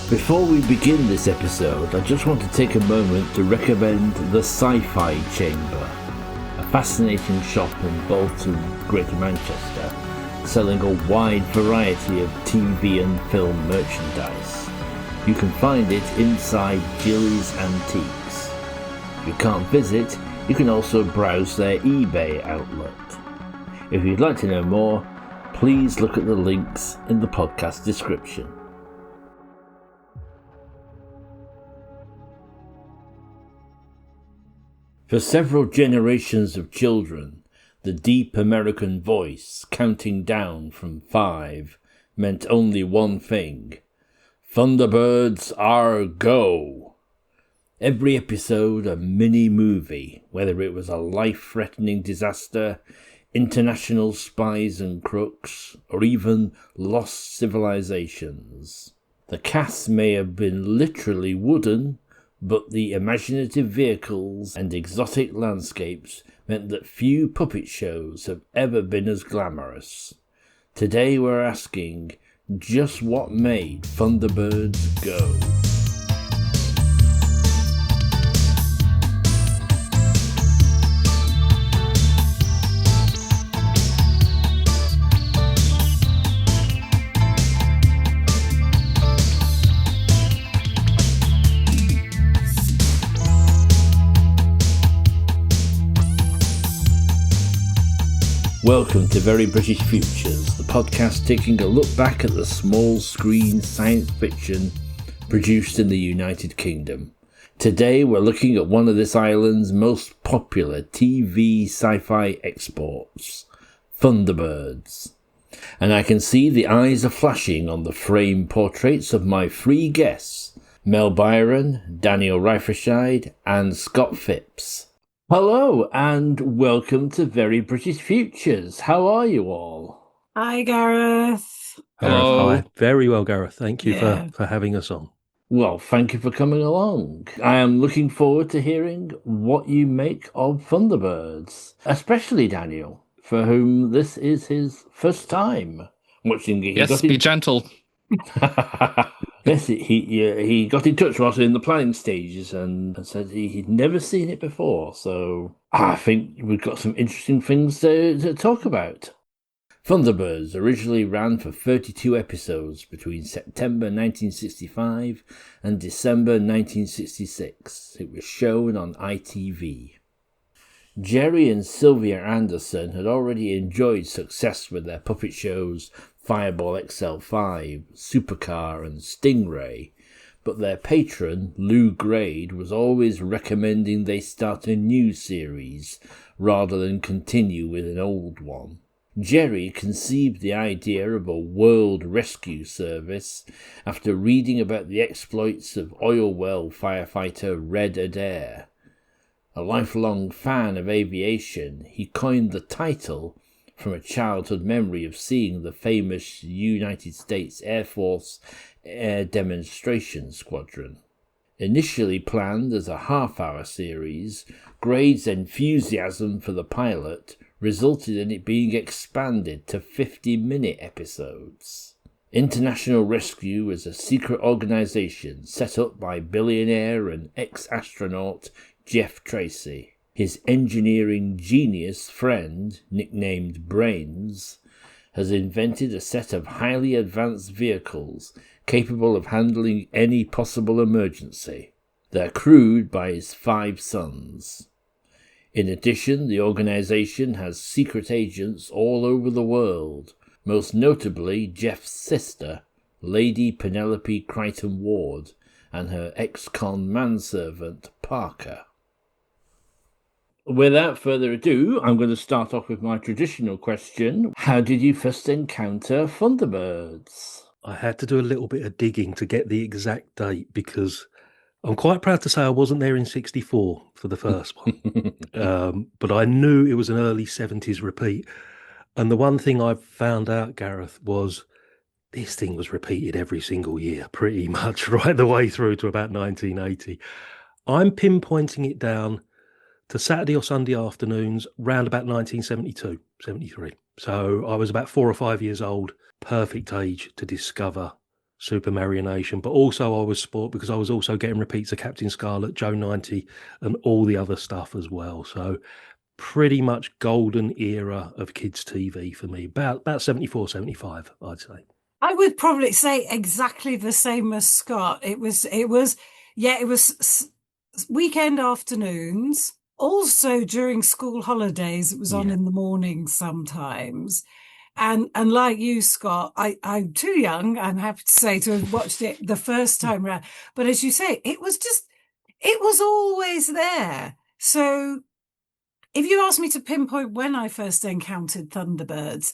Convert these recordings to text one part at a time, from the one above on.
Before we begin this episode, I just want to take a moment to recommend the Sci-Fi Chamber, a fascinating shop in Bolton, Greater Manchester, selling a wide variety of TV and film merchandise. You can find it inside Jilly's Antiques. If you can't visit, you can also browse their eBay outlet. If you'd like to know more, please look at the links in the podcast description. For several generations of children, the deep American voice counting down from 5 meant only one thing: Thunderbirds are go! Every episode a mini-movie, whether it was a life-threatening disaster, international spies and crooks, or even lost civilizations. The cast may have been literally wooden, but the imaginative vehicles and exotic landscapes meant that few puppet shows have ever been as glamorous. Today we're asking, just what made Thunderbirds go? Welcome to Very British Futures, the podcast taking a look back at the small screen science fiction produced in the United Kingdom. Today we're looking at one of this island's most popular TV sci-fi exports, Thunderbirds. And I can see the eyes are flashing on the framed portraits of my 3 guests, Mel Byron, Daniel Reifferscheid and Scott Phipps. Hello and welcome to Very British Futures. How are you all? Hi, Gareth. Hello. Hi. Very well, Gareth. Thank you for having us on. Well, thank you for coming along. I am looking forward to hearing what you make of Thunderbirds, especially Daniel, for whom this is his first time watching it. Yes, be gentle. Yes, he got in touch whilst in the planning stages and said he'd never seen it before. So I think we've got some interesting things to talk about. Thunderbirds originally ran for 32 episodes between September 1965 and December 1966. It was shown on ITV. Gerry and Sylvia Anderson had already enjoyed success with their puppet shows Fireball XL5, Supercar and Stingray, but their patron, Lou Grade, was always recommending they start a new series rather than continue with an old one. Gerry conceived the idea of a world rescue service after reading about the exploits of oil well firefighter Red Adair. A lifelong fan of aviation, he coined the title from a childhood memory of seeing the famous United States Air Force Air Demonstration Squadron. Initially planned as a half-hour series, Grade's enthusiasm for the pilot resulted in it being expanded to 50-minute episodes. International Rescue is a secret organisation set up by billionaire and ex-astronaut Jeff Tracy. His engineering genius friend, nicknamed Brains, has invented a set of highly advanced vehicles capable of handling any possible emergency. They're crewed by his 5 sons. In addition, the organization has secret agents all over the world, most notably Jeff's sister, Lady Penelope Crichton Ward, and her ex-con manservant, Parker. Without further ado, I'm going to start off with my traditional question. How did you first encounter Thunderbirds? I had to do a little bit of digging to get the exact date because I'm quite proud to say I wasn't there in 64 for the first one. But I knew it was an early 70s repeat. And the one thing I found out, Gareth, was this thing was repeated every single year, pretty much right the way through to about 1980. I'm pinpointing it down to Saturday or Sunday afternoons round about 1972, 73. So I was about 4 or 5 years old, perfect age to discover Super Marionation, but also I was spoilt because I was also getting repeats of Captain Scarlet, Joe 90, and all the other stuff as well. So pretty much golden era of kids TV for me, about 74, 75, I'd say. I would probably say exactly the same as Scott. It was weekend afternoons. Also during school holidays, it was on in the morning sometimes. And like you, Scott, I'm too young, I'm happy to say, to have watched it the first time around. But as you say, it was always there. So if you ask me to pinpoint when I first encountered Thunderbirds,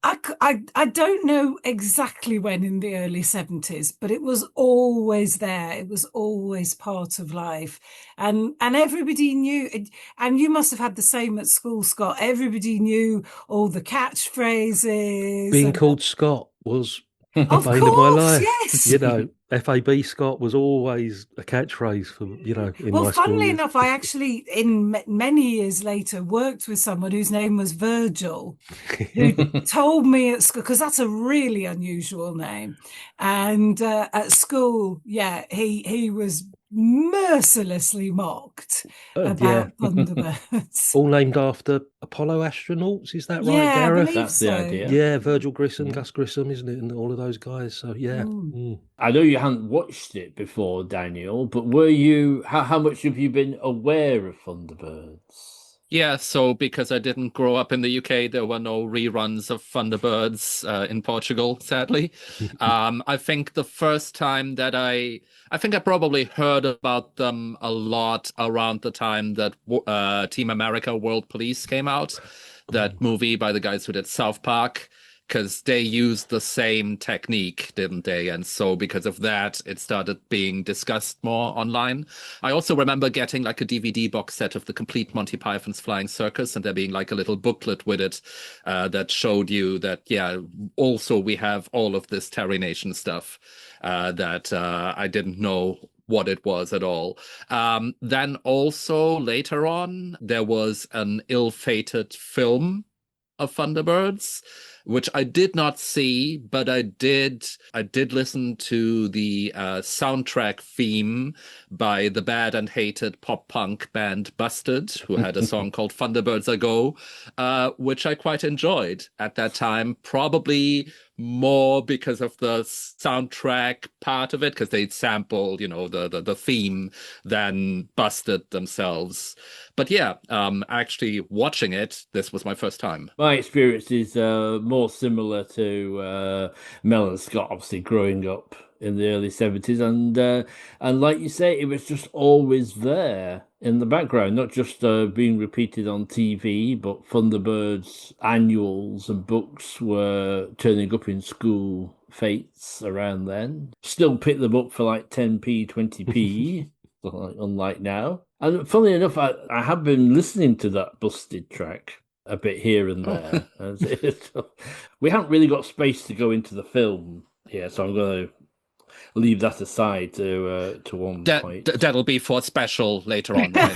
I don't know exactly when in the early 70s, but it was always there. It was always part of life. And everybody knew, and you must have had the same at school, Scott. Everybody knew all the catchphrases. Being called Scott was Of bane of my course, life. yes. You know, F.A.B. Scott was always a catchphrase for, in Well, my school funnily years. enough, I actually, many years later, worked with someone whose name was Virgil, who told me at school, because that's a really unusual name. And at school, yeah, he was mercilessly mocked Yeah, about Thunderbirds. all named after Apollo astronauts. Is that right, Yeah, I Gareth? believe That's the so. idea. Yeah, Virgil Grissom, Mm. Gus Grissom, isn't it? And all of those guys. So, yeah. I know you hadn't watched it before, Daniel, but were you? How much have you been aware of Thunderbirds? Yeah, so because I didn't grow up in the UK, there were no reruns of Thunderbirds in Portugal, sadly. I think the first time that I think I probably heard about them a lot around the time that Team America World Police came out, that movie by the guys who did South Park, because they used the same technique, didn't they? And so because of that, it started being discussed more online. I also remember getting like a DVD box set of the complete Monty Python's Flying Circus, and there being like a little booklet with it that showed you that, yeah, also we have all of this Terry Nation stuff that I didn't know what it was at all. Then also later on, there was an ill-fated film of Thunderbirds, which I did not see, but I did listen to the soundtrack theme by the bad and hated pop punk band Busted, who had a song called Thunderbirds I Go, which I quite enjoyed at that time, probably more because of the soundtrack part of it, because they'd sampled, the theme than Busted themselves. But yeah, actually watching it, this was my first time. My experience is more similar to Mel and Scott, obviously growing up in the early 70s, and like you say, it was just always there in the background, not just being repeated on TV, but Thunderbirds annuals and books were turning up in school fates around then. Still pick them up for like 10p, 20p, unlike now. And funnily enough, I have been listening to that Busted track a bit here and there. We haven't really got space to go into the film here, so I'm going to leave that aside to one point. That'll be for special later on, right?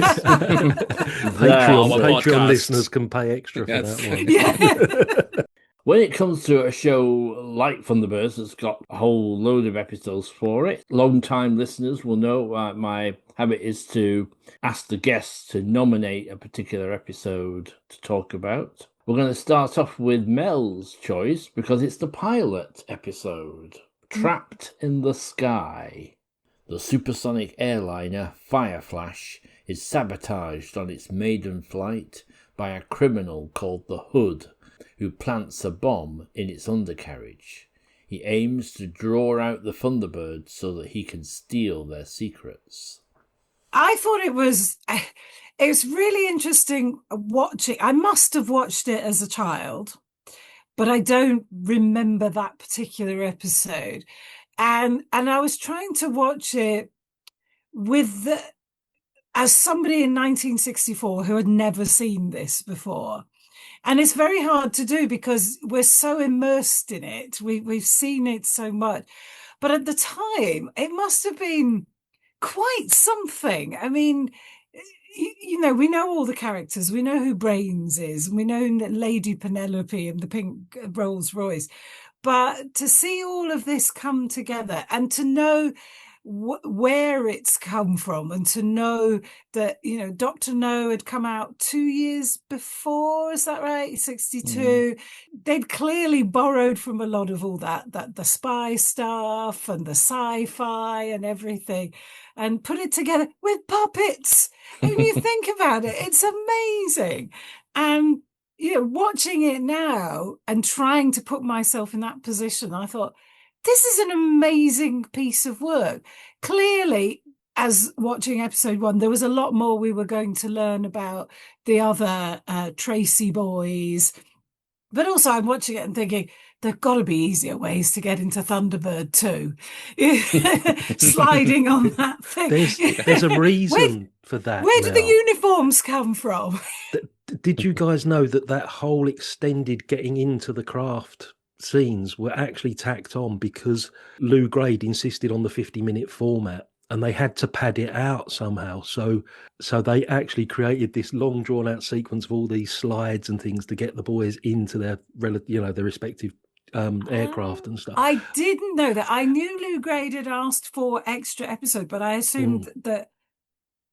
Patreon listeners can pay extra for that one. When it comes to a show like Thunderbirds that's got a whole load of episodes for it, long-time listeners will know my habit is to ask the guests to nominate a particular episode to talk about. We're going to start off with Mel's choice because it's the pilot episode, Trapped in the Sky. The supersonic airliner Fireflash is sabotaged on its maiden flight by a criminal called the Hood, who plants a bomb in its undercarriage. He aims to draw out the Thunderbirds so that he can steal their secrets. I thought it was really interesting watching. I must have watched it as a child, but I don't remember that particular episode. And I was trying to watch it as somebody in 1964 who had never seen this before. And it's very hard to do because we're so immersed in it. We've seen it so much. But at the time, it must have been quite something. I mean, we know all the characters. We know who Brains is. And we know Lady Penelope and the pink Rolls Royce. But to see all of this come together and to know where it's come from, and to know that, Dr. No had come out 2 years before, is that right? 62. They'd clearly borrowed from a lot of all that the spy stuff and the sci-fi and everything, and put it together with puppets. When you think about it, it's amazing. And watching it now and trying to put myself in that position, I thought, this is an amazing piece of work. Clearly, as watching episode 1, there was a lot more we were going to learn about the other Tracy boys. But also I'm watching it and thinking, there've got to be easier ways to get into Thunderbird too. Sliding on that thing. There's a reason for that. Where did the uniforms come from? Did you guys know that whole extended getting into the craft scenes were actually tacked on because Lou Grade insisted on the 50-minute format, and they had to pad it out somehow. So they actually created this long drawn out sequence of all these slides and things to get the boys into their their respective aircraft and stuff. I didn't know that. I knew Lou Grade had asked for extra episodes, but I assumed that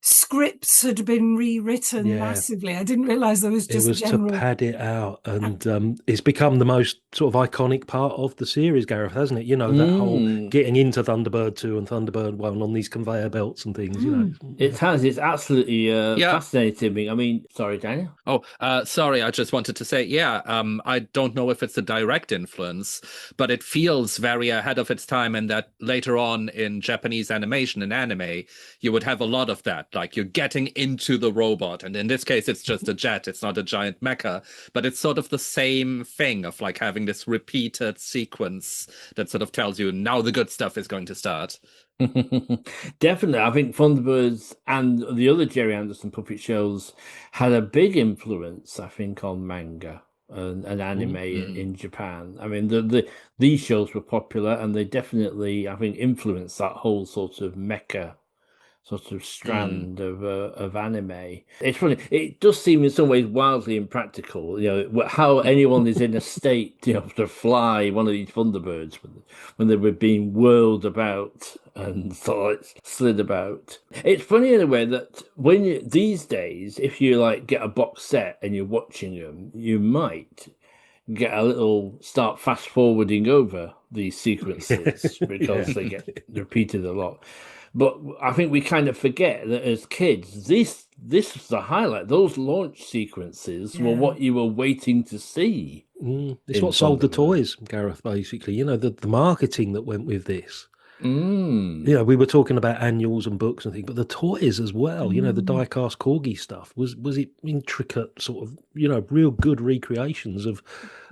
scripts had been rewritten massively. I didn't realise there was just general... to pad it out, and it's become the most sort of iconic part of the series, Gareth, hasn't it? That whole getting into Thunderbird 2 and Thunderbird 1 on these conveyor belts and things. It has. It's absolutely fascinating. I mean, sorry, Daniel. Sorry, I just wanted to say, I don't know if it's a direct influence, but it feels very ahead of its time, and that later on in Japanese animation and anime, you would have a lot of that. Like, you're getting into the robot, and in this case it's just a jet, it's not a giant mecha, but it's sort of the same thing of like having this repeated sequence that sort of tells you now the good stuff is going to start. Definitely. I think Thunderbirds and the other Gerry Anderson puppet shows had a big influence, I think, on manga and anime in Japan. I mean, these shows were popular, and they definitely, I think, influenced that whole sort of mecha sort of strand of anime. It's funny. It does seem in some ways wildly impractical, how anyone is in a state, to fly one of these Thunderbirds when they were being whirled about and sort of slid about. It's funny in a way that these days, if you like get a box set and you're watching them, you might get a little start fast forwarding over these sequences because they get repeated a lot. But I think we kind of forget that as kids, this was the highlight. Those launch sequences were what you were waiting to see. It's what sold the toys, Gareth, basically. The marketing that went with this. We were talking about annuals and books and things, but the toys as well, the die-cast corgi stuff, was it intricate sort of, real good recreations of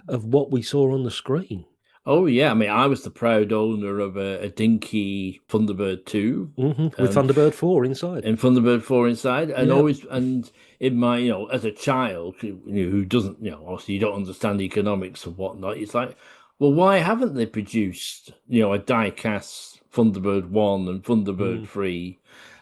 what we saw on the screen. Oh, yeah. I mean, I was the proud owner of a dinky Thunderbird 2. With Thunderbird 4 inside. And Thunderbird 4 inside. And always, and in my, as a child who doesn't, obviously you don't understand economics and whatnot, it's like, well, why haven't they produced, a die-cast Thunderbird 1 and Thunderbird 3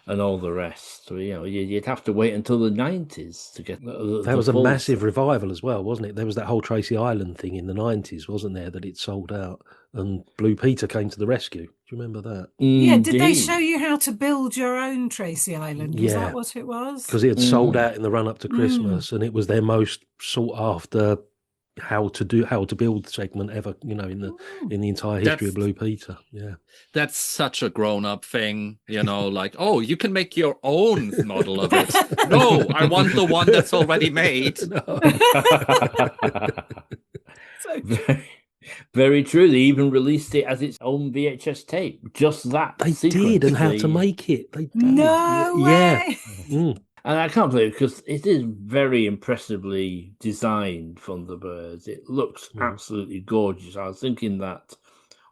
and all the rest? So, you'd have to wait until the 90s to get that was a massive revival as well, wasn't it? There was that whole Tracy Island thing in the 90s, wasn't there, that it sold out, and Blue Peter came to the rescue. Do you remember that? Yeah, did they show you how to build your own Tracy Island? Was that what it was? Because it had sold out in the run-up to Christmas, and it was their most sought-after how to build segment ever, in the entire history of Blue Peter. Yeah, that's such a grown-up thing, like, oh, you can make your own model of it. No, I want the one that's already made. Very true. They even released it as its own VHS tape. Just that they did, and how to make it. They did. No way. Yeah. And I can't believe it, because it is very impressively designed, Thunderbirds. It looks absolutely gorgeous. I was thinking that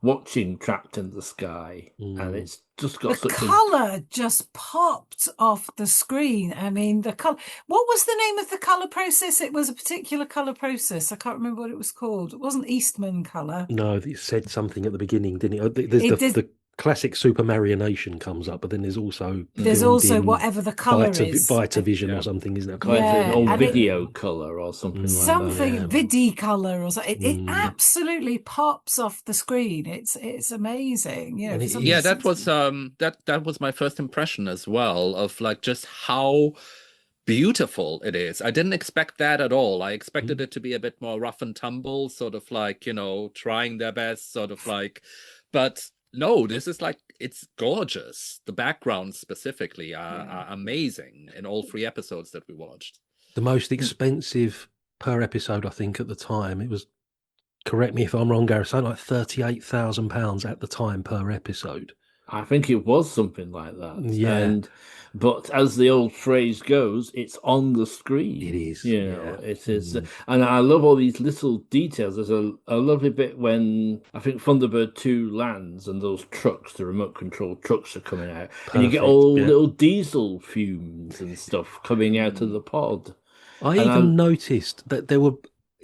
watching Trapped in the Sky, and it's just got the colour just popped off the screen. I mean, the colour. What was the name of the colour process? It was a particular colour process. I can't remember what it was called. It wasn't Eastman colour. No, it said something at the beginning, didn't it? There's the classic Super Marionation comes up, but then there's also There's filmed also in whatever the colour is. Vitavision Yeah. or something, isn't it? Like an Yeah, old and it- video color or something like that. something yeah. Vidicolor or something. It Mm. absolutely pops off the screen. It's amazing. You know, And for it something Yeah, is- that was that was my first impression as well, of like just how beautiful it is. I didn't expect that at all. I expected it to be a bit more rough and tumble, sort of like, you know, trying their best, sort of like, but no, this is like, it's gorgeous. The backgrounds specifically are amazing in all 3 episodes that we watched. the most expensive per episode, I think, at the time. It was, correct me if I'm wrong, Gareth, something like £38,000 at the time per episode. I think it was something like that. Yeah. But as the old phrase goes, it's on the screen. It is, You yeah. know, it is. And I love all these little details. There's a lovely bit when I think Thunderbird 2 lands and those trucks, the remote control trucks, are coming out. And you get Perfect, all yeah. little diesel fumes and stuff coming out of the pod. I And even noticed that there were,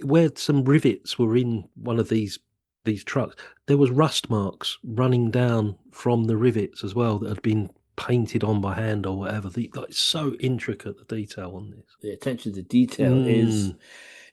where some rivets were in one of these trucks, there was rust marks running down from the rivets as well that had been painted on by hand or whatever. Like, so intricate, the detail on this. The attention to detail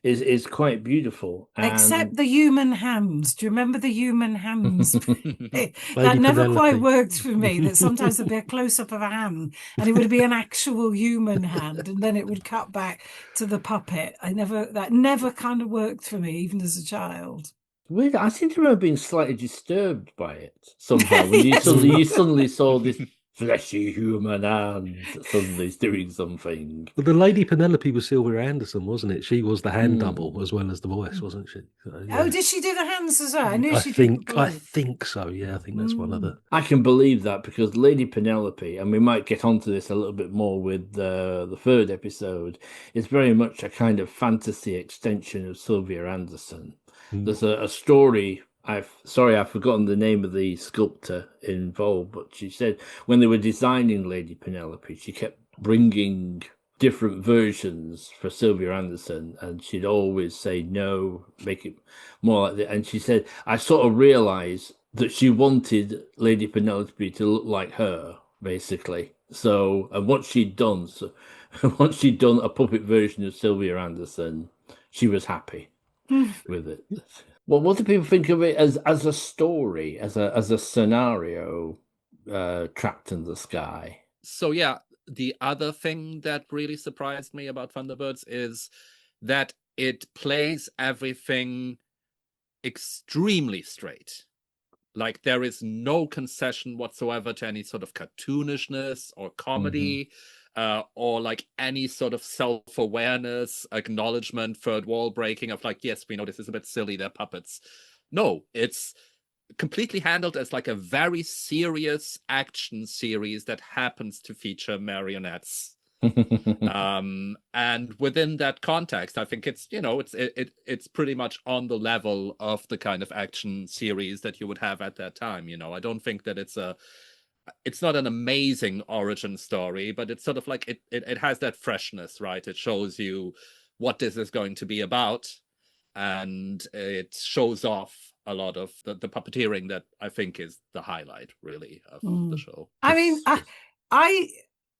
is quite beautiful. Except the human hands. Do you remember the human hands? That Lady never quite Penelope. worked for me. That sometimes there'd be a close up of a hand and it would be an actual human hand, and then it would cut back to the puppet. That never kind of worked for me, even as a child. Weird. I seem to remember being slightly disturbed by it somehow when you suddenly saw this fleshy human hand that suddenly is doing something. But the Lady Penelope was Sylvia Anderson, wasn't it? She was the hand double as well as the voice, wasn't she? So, yeah. Oh, did she do the hands as well? I knew she think did. I think so. Yeah, I think that's one of the. I can believe that because Lady Penelope, and we might get onto this a little bit more with the 3rd episode, is very much a kind of fantasy extension of Sylvia Anderson. There's a story. I've forgotten the name of the sculptor involved, but she said when they were designing Lady Penelope, she kept bringing different versions for Sylvia Anderson, and she'd always say no, make it more like that. And she said, I sort of realized that she wanted Lady Penelope to look like her, basically. So, and once she'd done a puppet version of Sylvia Anderson, she was happy with it. Well, what do people think of it as a story, as a scenario, trapped in the sky? So yeah, the other thing that really surprised me about Thunderbirds is that it plays everything extremely straight. Like there is no concession whatsoever to any sort of cartoonishness or comedy, or like any sort of self-awareness, acknowledgement, third wall breaking of like, yes, we know this is a bit silly, they're puppets. No, it's completely handled as like a very serious action series that happens to feature marionettes. And within that context, I think it's, you know, it's pretty much on the level of the kind of action series that you would have at that time. You know, I don't think that it's not an amazing origin story, but it's sort of like it has that freshness, right? It shows you what this is going to be about, and it shows off a lot of the puppeteering that I think is the highlight, really, of the show. I mean,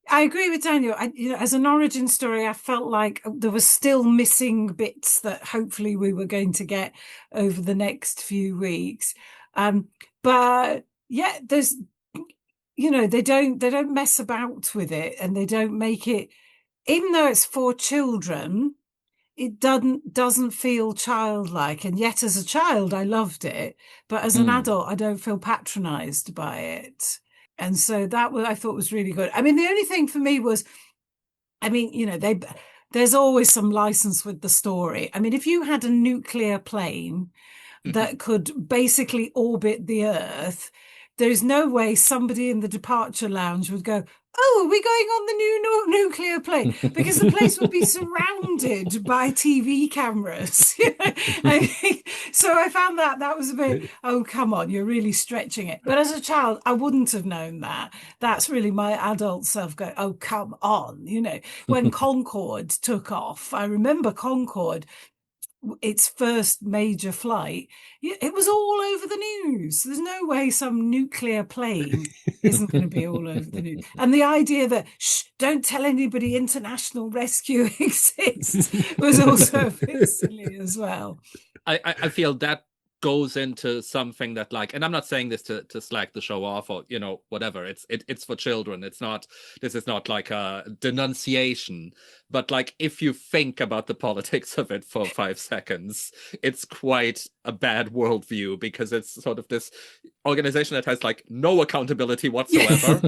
I agree with Daniel. As an origin story, I felt like there was still missing bits that hopefully we were going to get over the next few weeks. But yeah, there's, you know, they don't mess about with it, and they don't make it, even though it's for children, it doesn't feel childlike. And yet as a child, I loved it. But as an adult, I don't feel patronized by it. And so I thought was really good. I mean, the only thing for me was, I mean, you know, there's always some license with the story. I mean, if you had a nuclear plane that could basically orbit the Earth, there's no way somebody in the departure lounge would go, oh, are we going on the new nuclear plane? Because the place would be surrounded by TV cameras. So I found that was a bit, oh, come on, you're really stretching it. But as a child, I wouldn't have known that. That's really my adult self going, oh, come on. You know, when Concorde took off, I remember Concorde its first major flight, it was all over the news. There's no way some nuclear plane isn't going to be all over the news. And the idea that, don't tell anybody international rescue exists was also a bit silly as well. I feel that goes into something that, like, and I'm not saying this to slack the show off or, you know, whatever. It's for children. This is not like a denunciation, but like, if you think about the politics of it for 5 seconds, it's quite a bad worldview, because it's sort of this organization that has like no accountability whatsoever.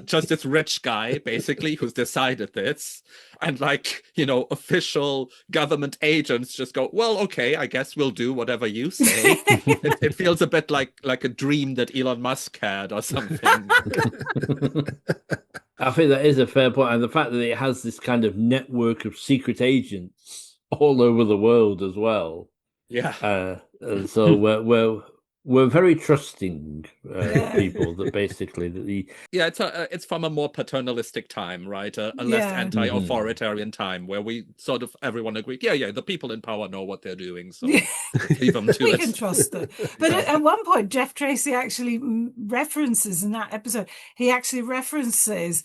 Just this rich guy basically who's decided this, and like, you know, official government agents just go, well, okay, I guess we'll do whatever you say. It feels a bit like a dream that Elon Musk had or something. I think that is a fair point, and the fact that it has this kind of network of secret agents all over the world as well. Yeah. So we're very trusting people that basically it's from a more paternalistic time, right? A less anti-authoritarian time, where we sort of everyone agreed, the people in power know what they're doing, so leave them to we it. can trust them. But at one point, Jeff Tracy actually references in that episode. He actually references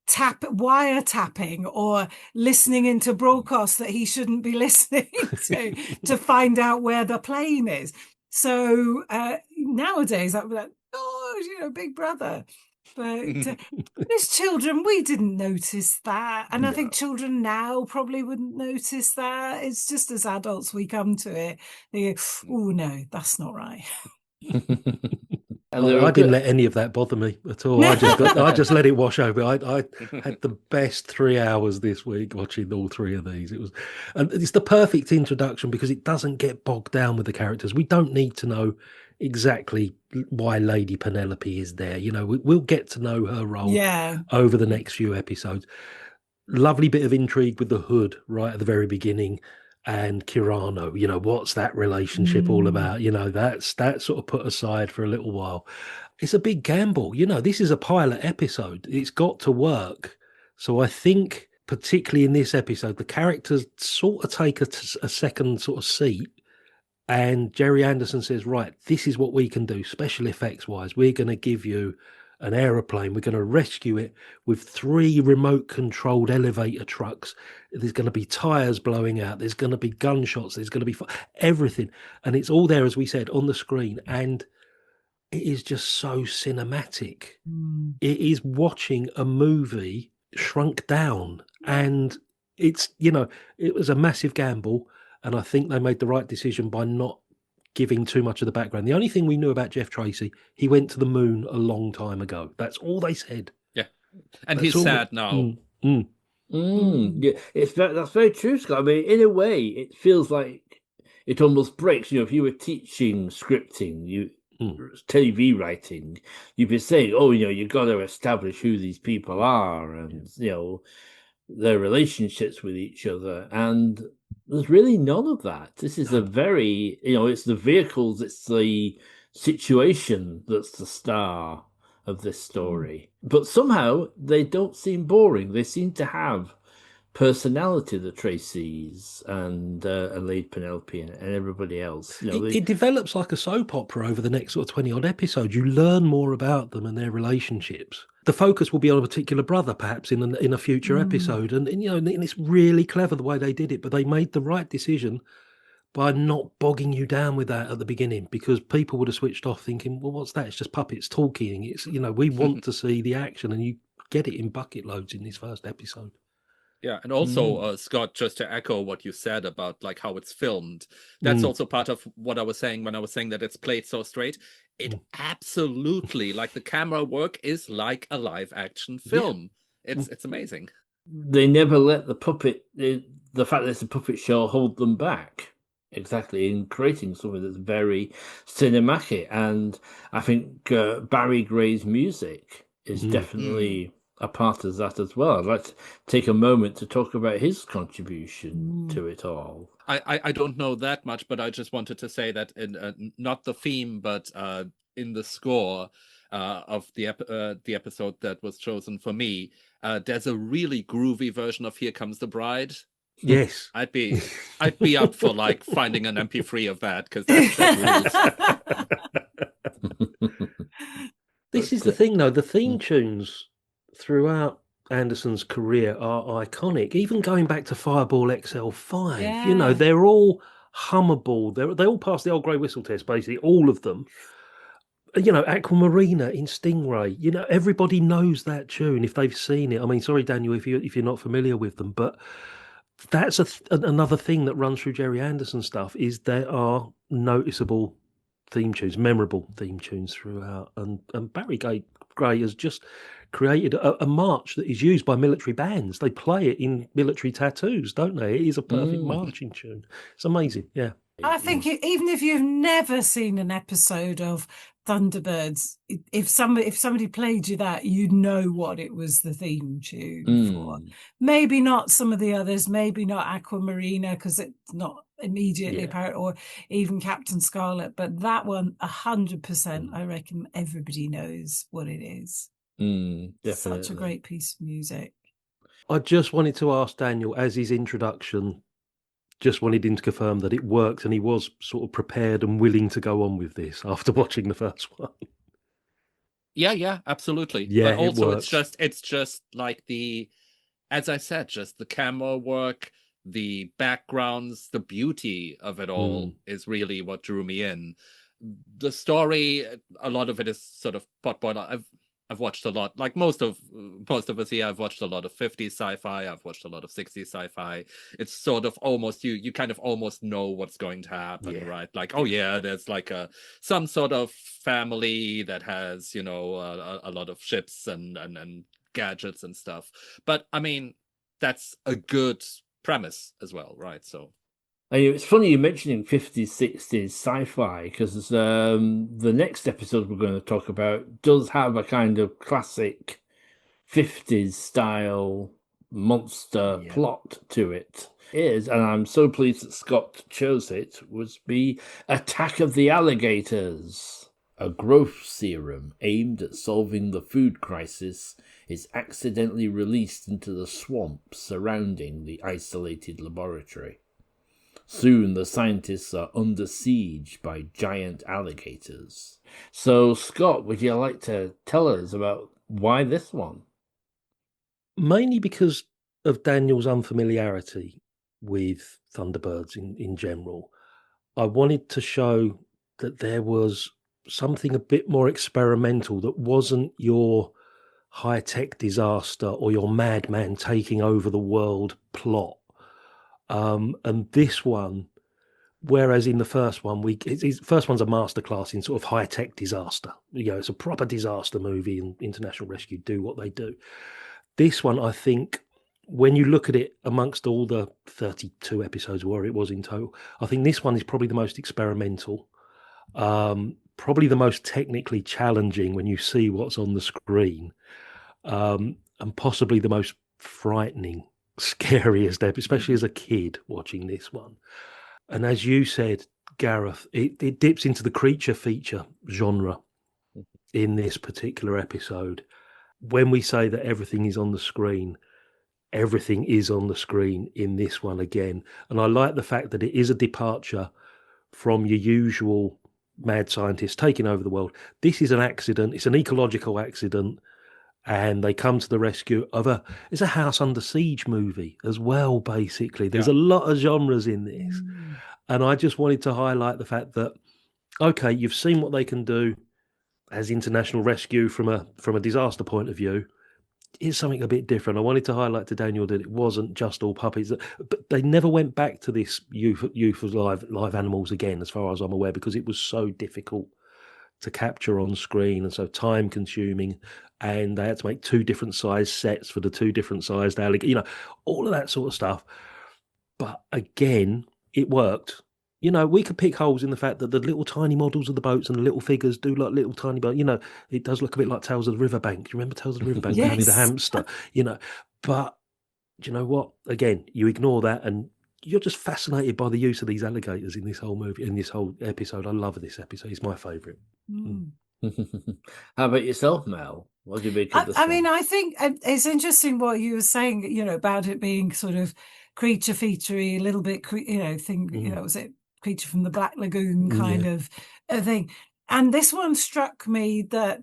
wiretapping or listening into broadcasts that he shouldn't be listening to find out where the plane is. So nowadays, that would be like, oh, you know, Big Brother. But as children, we didn't notice that. And I think children now probably wouldn't notice that. It's just as adults, we come to it. They go, oh, no, that's not right. I didn't let any of that bother me at all. I just let it wash over. I had the best 3 hours this week watching all 3 of these. And it's the perfect introduction because it doesn't get bogged down with the characters. We don't need to know exactly why Lady Penelope is there. You know, we'll get to know her role over the next few episodes. Lovely bit of intrigue with the Hood right at the very beginning. And Kirano, you know, what's that relationship all about? You know, that's sort of put aside for a little while. It's a big gamble. You know, this is a pilot episode. It's got to work. So I think, particularly in this episode, the characters sort of take a second sort of seat. And Gerry Anderson says, right, this is what we can do, special effects wise. We're going to give you an aeroplane. We're going to rescue it with 3 remote controlled elevator trucks. There's going to be tires blowing out. There's going to be gunshots. There's going to be everything. And it's all there, as we said, on the screen. And it is just so cinematic. It is watching a movie shrunk down. And it's, you know, it was a massive gamble. And I think they made the right decision by not giving too much of the background. The only thing we knew about Jeff Tracy, he went to the moon a long time ago. That's all they said. Yeah. And he's sad now. Yeah, that's very true, Scott. I mean, in a way, it feels like it almost breaks. You know, if you were teaching scripting, TV writing, you'd be saying, "Oh, you know, you've got to establish who these people are and you know their relationships with each other." And there's really none of that. This is a very, you know, it's the vehicles, it's the situation that's the star of this story. But somehow they don't seem boring. They seem to have personality, the Tracys and Lady Penelope and everybody else. You know, it develops like a soap opera over the next sort of 20 odd episodes. You learn more about them and their relationships. The focus will be on a particular brother, perhaps in a future episode, and you know, and it's really clever the way they did it. But they made the right decision by not bogging you down with that at the beginning, because people would have switched off thinking, well, what's that? It's just puppets talking. It's, you know, we want to see the action, and you get it in bucket loads in this first episode. Yeah, and also, Scott, just to echo what you said about like how it's filmed, that's also part of what I was saying when I was saying that it's played so straight. It absolutely, like, the camera work is like a live action film. It's amazing. They never let the fact that it's a puppet show hold them back. Exactly, in creating something that's very cinematic. And I think Barry Gray's music is definitely a part of that as well. I'd like to take a moment to talk about his contribution to it all. I don't know that much, but I just wanted to say that in not the theme, but in the score of the episode that was chosen for me, there's a really groovy version of "Here Comes the Bride" Yes. I'd be up for like finding an MP3 of that, because that rules. This is the thing, though. The theme tunes throughout Anderson's career are iconic. Even going back to Fireball XL5, you know, Yeah. they're all hummable. They all pass the old grey whistle test, basically, all of them. You know, Aquamarina in Stingray. You know, everybody knows that tune if they've seen it. I mean, sorry, Daniel, if you're not familiar with them, but that's another thing that runs through Gerry Anderson stuff is there are noticeable theme tunes, memorable theme tunes throughout. And Barry Gray has just created a march that is used by military bands. They play it in military tattoos, don't they? It is a perfect marching tune. It's amazing. Yeah. I think even if you've never seen an episode of Thunderbirds, if somebody played you that, you'd know what it was the theme tune for. Maybe not some of the others, maybe not Aquamarina because it's not immediately apparent, or even Captain Scarlet, but that one, 100%, I reckon everybody knows what it is. Definitely. Such a great piece of music. I just wanted to ask Daniel, as his introduction, just wanted him to confirm that it worked and he was sort of prepared and willing to go on with this after watching the first one. Yeah, absolutely. Yeah, but also it's just like as I said, just the camera work, the backgrounds, the beauty of it all is really what drew me in. The story, a lot of it is sort of potboiled. I've watched a lot, like most of us here. I've watched a lot of 50s sci-fi. I've watched a lot of 60s sci-fi. It's sort of almost you kind of almost know what's going to happen, right? Like, oh yeah, there's like some sort of family that has, you know, a lot of ships and gadgets and stuff. But I mean, that's a good premise as well, right? So it's funny you mentioning 50s, 60s sci-fi because the next episode we're going to talk about does have a kind of classic 50s style monster plot to it. And I'm so pleased that Scott chose it, was the Attack of the Alligators. A growth serum aimed at solving the food crisis is accidentally released into the swamp surrounding the isolated laboratory. Soon the scientists are under siege by giant alligators. So, Scott, would you like to tell us about why this one? Mainly because of Daniel's unfamiliarity with Thunderbirds in general. I wanted to show that there was something a bit more experimental that wasn't your high-tech disaster or your madman taking over the world plot. And this one, whereas in the first one, first one's a masterclass in sort of high-tech disaster. You know, it's a proper disaster movie, and International Rescue do what they do. This one, I think, when you look at it amongst all the 32 episodes, where it was in total, I think this one is probably the most experimental, probably the most technically challenging when you see what's on the screen, and possibly the most frightening, scariest, especially as a kid watching this one. And as you said, Gareth, it dips into the creature feature genre in this particular episode. When we say that everything is on the screen, everything is on the screen in this one again. And I like the fact that it is a departure from your usual mad scientists taking over the world. This is an accident. It's an ecological accident. And they come to the rescue of it's a house under siege movie as well, basically. There's a lot of genres in this. And I just wanted to highlight the fact that, okay, you've seen what they can do as international rescue from a disaster point of view. It's something a bit different. I wanted to highlight to Daniel that it wasn't just all puppies, but they never went back to this use of live animals again, as far as I'm aware, because it was so difficult to capture on screen and so time consuming, and they had to make 2 different size sets for the 2 different sized alligators, you know, all of that sort of stuff. But again, it worked. You know, we could pick holes in the fact that the little tiny models of the boats and the little figures do like little tiny boats. You know, it does look a bit like Tales of the Riverbank. Do you remember Tales of the Riverbank? Yes. Tony the hamster, you know. But do you know what? Again, you ignore that and you're just fascinated by the use of these alligators in this whole movie, in this whole episode. I love this episode. It's my favourite. How about yourself, Mel? What do you make of this I mean, one? I think it's interesting what you were saying, you know, about it being sort of creature featurey, a little bit, was it Creature from the Black Lagoon kind of a thing. And this one struck me that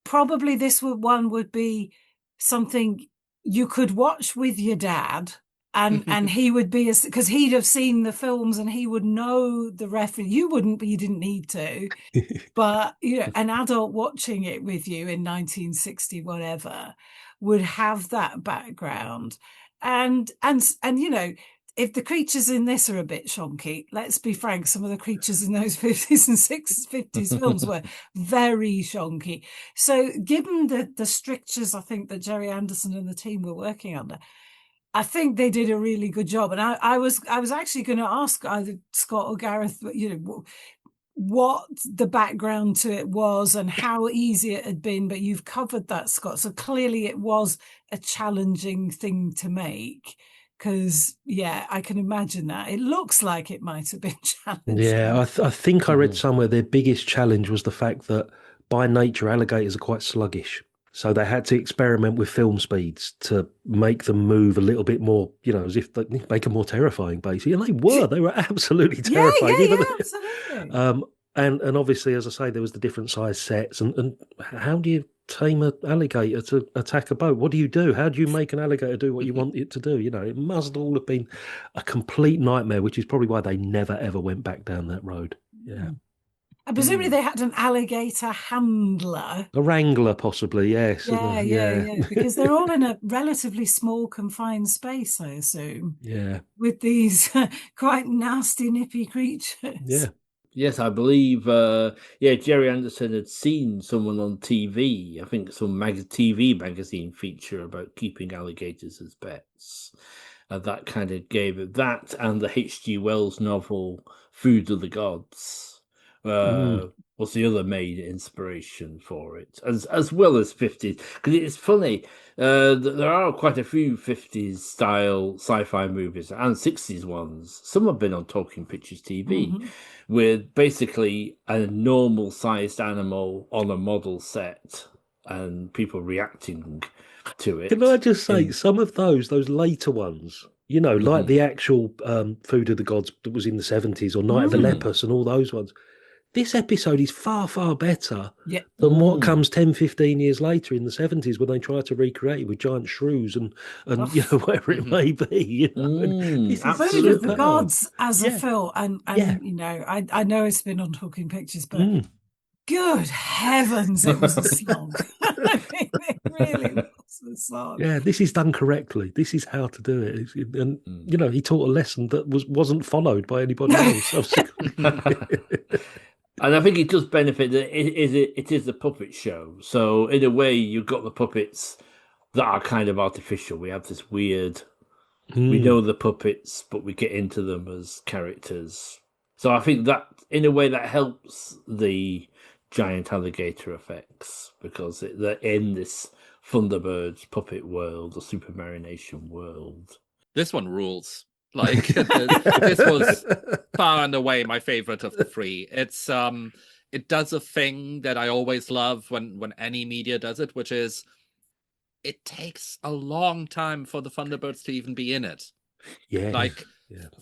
probably this one would be something you could watch with your dad, and he would be, because he'd have seen the films and he would know the reference. You wouldn't, but you didn't need to. But an adult watching it with you in 1960 whatever would have that background, and if the creatures in this are a bit shonky, let's be frank, some of the creatures in those 50s and 50s films were very shonky. So given the strictures I think that Gerry Anderson and the team were working under, I think they did a really good job. And I was actually going to ask either Scott or Gareth, what the background to it was and how easy it had been, but you've covered that, Scott. So clearly it was a challenging thing to make. Because, I can imagine that. It looks like it might have been challenging. Yeah, I think I read somewhere their biggest challenge was the fact that by nature, alligators are quite sluggish. So they had to experiment with film speeds to make them move a little bit more, as if they make them more terrifying, basically. And they were absolutely terrifying. Yeah, absolutely. And obviously, as I say, there was the different size sets. And how do you tame an alligator to attack a boat? What do you do? How do you make an alligator do what you want it to do? It must all have been a complete nightmare, which is probably why they never, ever went back down that road. Yeah. And presumably they had an alligator handler. A wrangler, possibly, yes. Yeah. Because they're all in a relatively small, confined space, I assume. Yeah. With these quite nasty, nippy creatures. Yeah. Yes, I believe, Gerry Anderson had seen someone on TV, I think some TV magazine feature about keeping alligators as pets. That kind of gave it that, and the H.G. Wells novel Food of the Gods was the other main inspiration for it, as well as 50s. Because it's funny, there are quite a few 50s style sci-fi movies and 60s ones. Some have been on Talking Pictures TV, with basically a normal sized animal on a model set and people reacting to it. Can I just say, some of those later ones, like the actual Food of the Gods that was in the 70s, or Night of the Lepus and all those ones, this episode is far, far better than what comes 10, 15 years later in the 70s when they try to recreate it with giant shrews and whatever it may be. Food of the Gods as a film. And I know it's been on Talking Pictures, but good heavens, it was a slog. It really was a slog. Yeah, this is done correctly. This is how to do it. And, he taught a lesson that wasn't followed by anybody else. And I think it does benefit that it is a puppet show. So in a way, you've got the puppets that are kind of artificial. We have this weird, we know the puppets, but we get into them as characters. So I think that in a way that helps the giant alligator effects, because they're in this Thunderbirds puppet world, the Supermarination world. This one rules. Like this was far and away my favorite of the three. It's it does a thing that I always love when any media does it, which is it takes a long time for the Thunderbirds to even be in it. Yeah.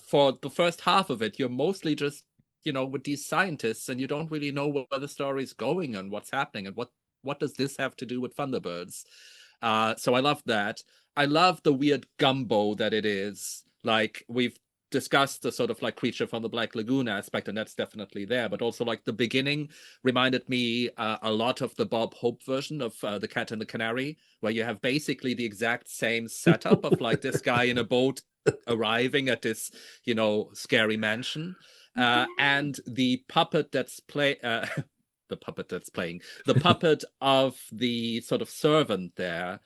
For the first half of it, you're mostly just with these scientists, and you don't really know where the story's going and what's happening and what does this have to do with Thunderbirds. So I love that. I love the weird gumbo that it is. Like, we've discussed the sort of like Creature from the Black Lagoon aspect, and that's definitely there. But also, like, the beginning reminded me a lot of the Bob Hope version of The Cat and the Canary, where you have basically the exact same setup of like this guy in a boat arriving at this, scary mansion. And the puppet that's the puppet of the sort of servant there.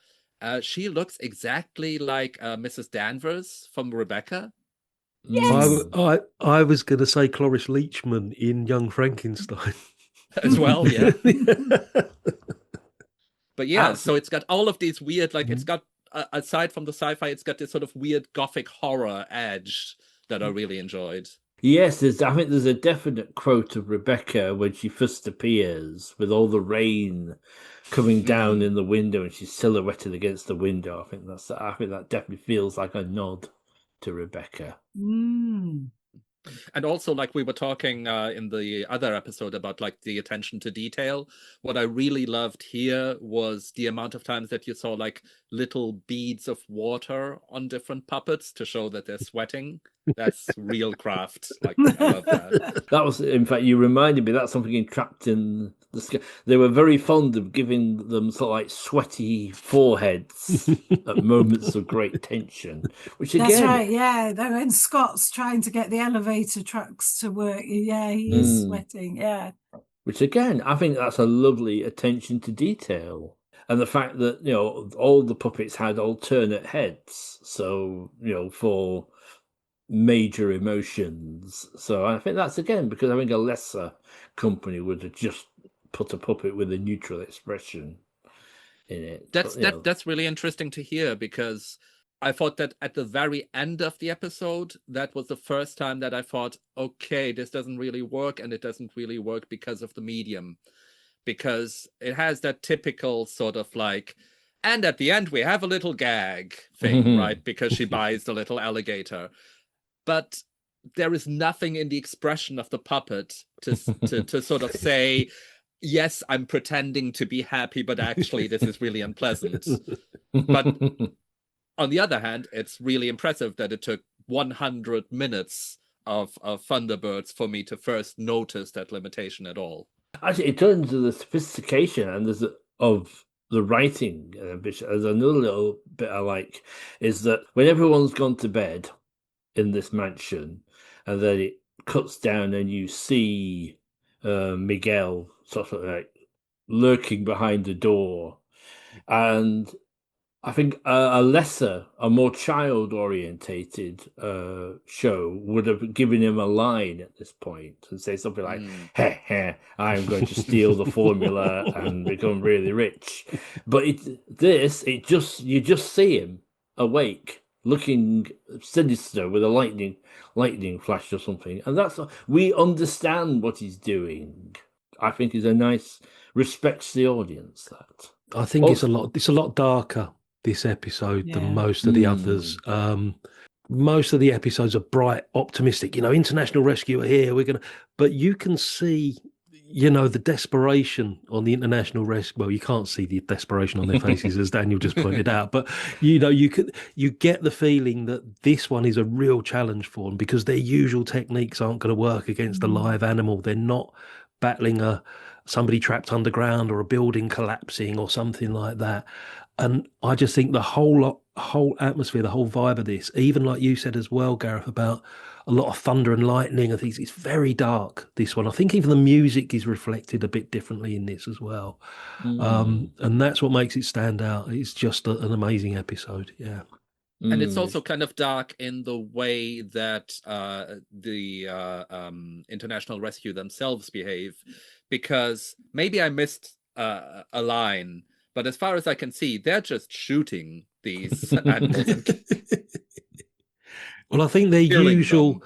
She looks exactly like Mrs. Danvers from Rebecca. Yes. I was going to say Cloris Leachman in Young Frankenstein. As well, yeah. But yeah, so it's got all of these weird, like, it's got, aside from the sci-fi, it's got this sort of weird gothic horror edge that I really enjoyed. Yes, I think there's a definite quote of Rebecca when she first appears with all the rain coming down in the window and she's silhouetted against the window. I think that definitely feels like a nod to Rebecca. Mm. And also, like we were talking in the other episode about like the attention to detail, what I really loved here was the amount of times that you saw like little beads of water on different puppets to show that they're sweating. That's real craft. Like, I love that. That was, in fact, you reminded me, that's something in Trapped in the Sky. They were very fond of giving them sort of like sweaty foreheads at moments of great tension, which again... That's right, yeah. When Scott's trying to get the elevator trucks to work, yeah, he is sweating, yeah. Which again, I think that's a lovely attention to detail. And the fact that, you know, all the puppets had alternate heads. So, you know, for major emotions. So I think that's again because I think a lesser company would have just put a puppet with a neutral expression in it. That's really interesting to hear, because I thought that at the very end of the episode, that was the first time that I thought, okay, this doesn't really work, and it doesn't really work because of the medium, because it has that typical sort of like, and at the end we have a little gag thing, right? Because she buys the little alligator. But there is nothing in the expression of the puppet to sort of say, yes, I'm pretending to be happy, but actually this is really unpleasant. But on the other hand, it's really impressive that it took 100 minutes of Thunderbirds for me to first notice that limitation at all. Actually, in terms of the sophistication and of the writing, there's another little bit I like, is that when everyone's gone to bed in this mansion, and then it cuts down and you see Miguel sort of like lurking behind the door, and I think a more child-orientated show would have given him a line at this point and say something like, "Heh heh, I'm going to steal the formula and become really rich." But you just see him awake, looking sinister with a lightning flash or something, and we understand what he's doing. I think is a nice respects the audience. That I think it's a lot darker, this episode, than most of the others. Most of the episodes are bright, optimistic. You know, international rescue are here. But you can see, you know, the desperation on the international rescue. Well, you can't see the desperation on their faces, as Daniel just pointed out. But you know, you get the feeling that this one is a real challenge for them, because their usual techniques aren't going to work against a live animal. They're not battling somebody trapped underground or a building collapsing or something like that. And I just think the whole atmosphere, the whole vibe of this, even like you said as well, Gareth, about a lot of thunder and lightning, I think it's very dark, this one. I think even the music is reflected a bit differently in this as well. And that's what makes it stand out. It's just an amazing episode, yeah. And it's also kind of dark in the way that the international rescue themselves behave, because maybe I missed a line, but as far as I can see, they're just shooting these animals. Well, I think their usual...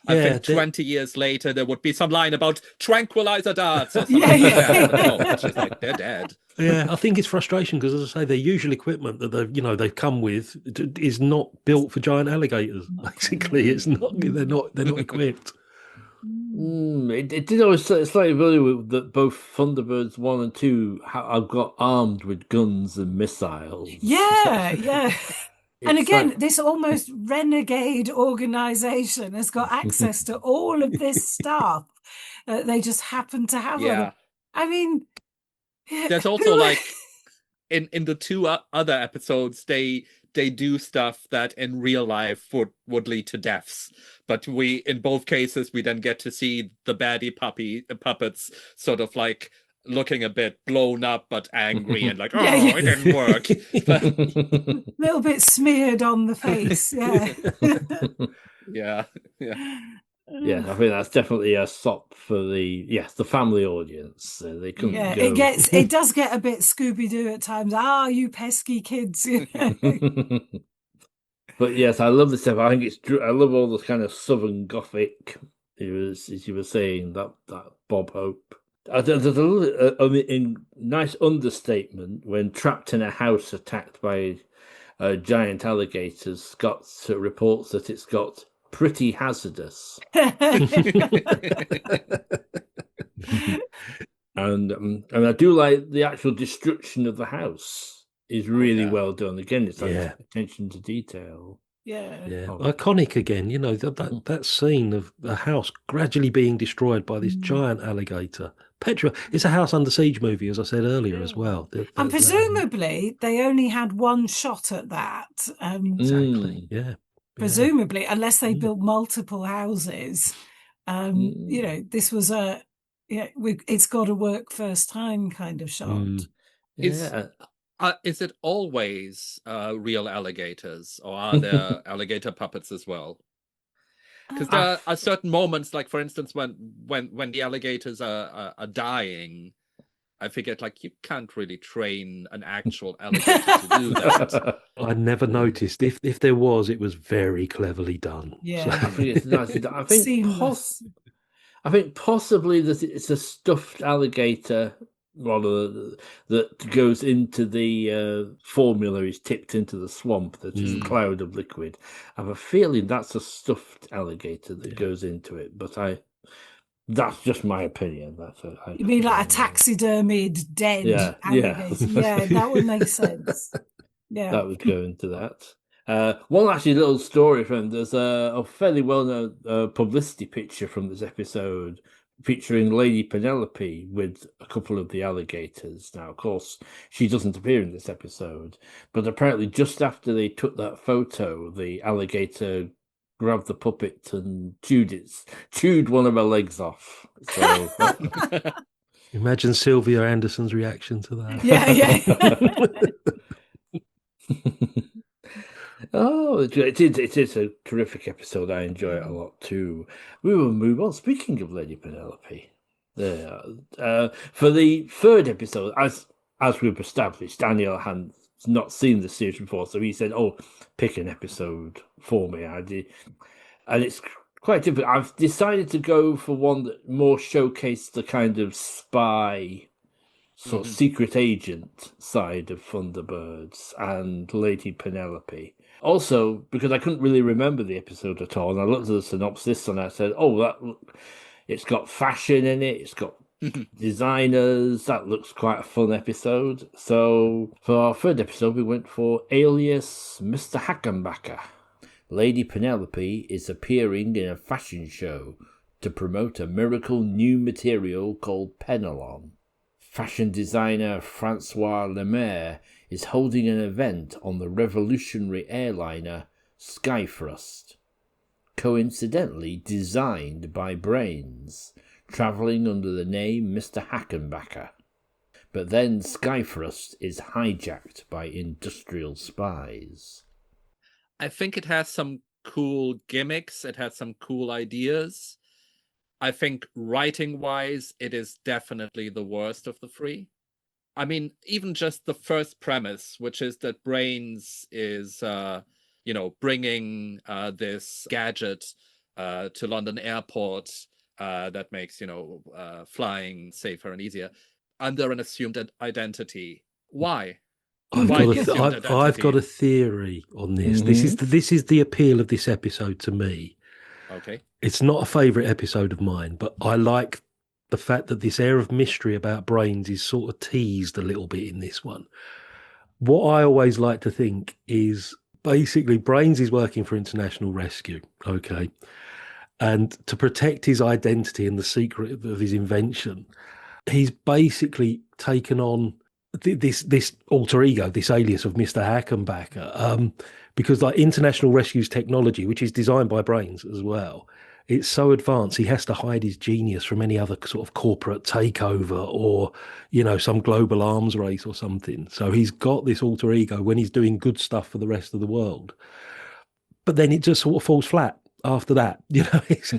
I think 20 years later, there would be some line about tranquilizer darts or something like that. But no, it's just like, they're dead. Yeah, I think it's frustration because, as I say, their usual equipment that they've come with is not built for giant alligators. Basically, it's not. They're not equipped. It did always slightly worry that both Thunderbirds 1 and 2 have got armed with guns and missiles. Yeah. And again, this almost renegade organization has got access to all of this stuff. They just happen to have them. I mean, there's also like in the two other episodes, they do stuff that in real life would lead to deaths. But in both cases, we then get to see the baddie puppets sort of like looking a bit blown up but angry and like, it didn't work. A little bit smeared on the face, yeah. Yeah, I think that's definitely a sop for the family audience. They couldn't go. It does get a bit Scooby-Doo at times. You pesky kids. But yes, I love this stuff. I think I love all this kind of Southern Gothic. As you were saying, that Bob Hope. There's a little nice understatement when trapped in a house attacked by giant alligators got reports that it's got pretty hazardous. And I do like the actual destruction of the house is really well done. Again, it's like attention to detail. Yeah. Iconic again. You know, that scene of the house gradually being destroyed by this giant alligator. Petra, it's a house under siege movie, as I said earlier, as well. And presumably they only had one shot at that. Exactly. Yeah. Presumably, unless they built multiple houses. You know, this was it's got to work first time kind of shot. Is it always real alligators, or are there alligator puppets as well? Because there are certain moments, like for instance, when the alligators are dying, I figured like you can't really train an actual alligator to do that. I never noticed. If there was, it was very cleverly done. Yeah, I think it's nice. I think possibly that it's a stuffed alligator rather that goes into the formula is tipped into the swamp that is a cloud of liquid. I have a feeling that's a stuffed alligator that goes into it, but that's just my opinion. You mean like a taxidermied dead alligator? Yeah, that would make sense. Yeah, that would go into that. One actually little story from there's a fairly well-known publicity picture from this episode featuring Lady Penelope with a couple of the alligators. Now, of course, she doesn't appear in this episode, but apparently just after they took that photo, the alligator grabbed the puppet and chewed one of her legs off. So imagine Sylvia Anderson's reaction to that. Oh, it is a terrific episode. I enjoy it a lot too. We will move on. Speaking of Lady Penelope, for the third episode, as we've established, Daniel had not seen the series before, so he said, "Oh, pick an episode for me." I did, and it's quite difficult. I've decided to go for one that more showcased the kind of spy, sort of secret agent side of Thunderbirds and Lady Penelope. Also, because I couldn't really remember the episode at all, and I looked at the synopsis and I said, "Oh, it's got fashion in it. It's got designers. That looks quite a fun episode." So for our third episode, we went for Alias Mr Hackenbacker. Lady Penelope is appearing in a fashion show to promote a miracle new material called Penelon. Fashion designer Francois Lemaire is holding an event on the revolutionary airliner Skythrust, coincidentally designed by Brains, travelling under the name Mr Hackenbacker. But then Skythrust is hijacked by industrial spies. I think it has some cool gimmicks. It has some cool ideas. I think writing-wise, it is definitely the worst of the three. I mean, even just the first premise, which is that Brains is, bringing this gadget to London Airport that makes, flying safer and easier under an assumed identity. Why? I've got a theory on this. This is the appeal of this episode to me. Okay. It's not a favourite episode of mine, but I like the fact that this air of mystery about Brains is sort of teased a little bit in this one. What I always like to think is basically Brains is working for international rescue, okay? And to protect his identity and the secret of his invention, he's basically taken on this alter ego, this alias of Mr. Hackenbacker, because like international rescue's technology, which is designed by Brains as well, it's so advanced he has to hide his genius from any other sort of corporate takeover or, some global arms race or something. So he's got this alter ego when he's doing good stuff for the rest of the world. But then it just sort of falls flat after that. There's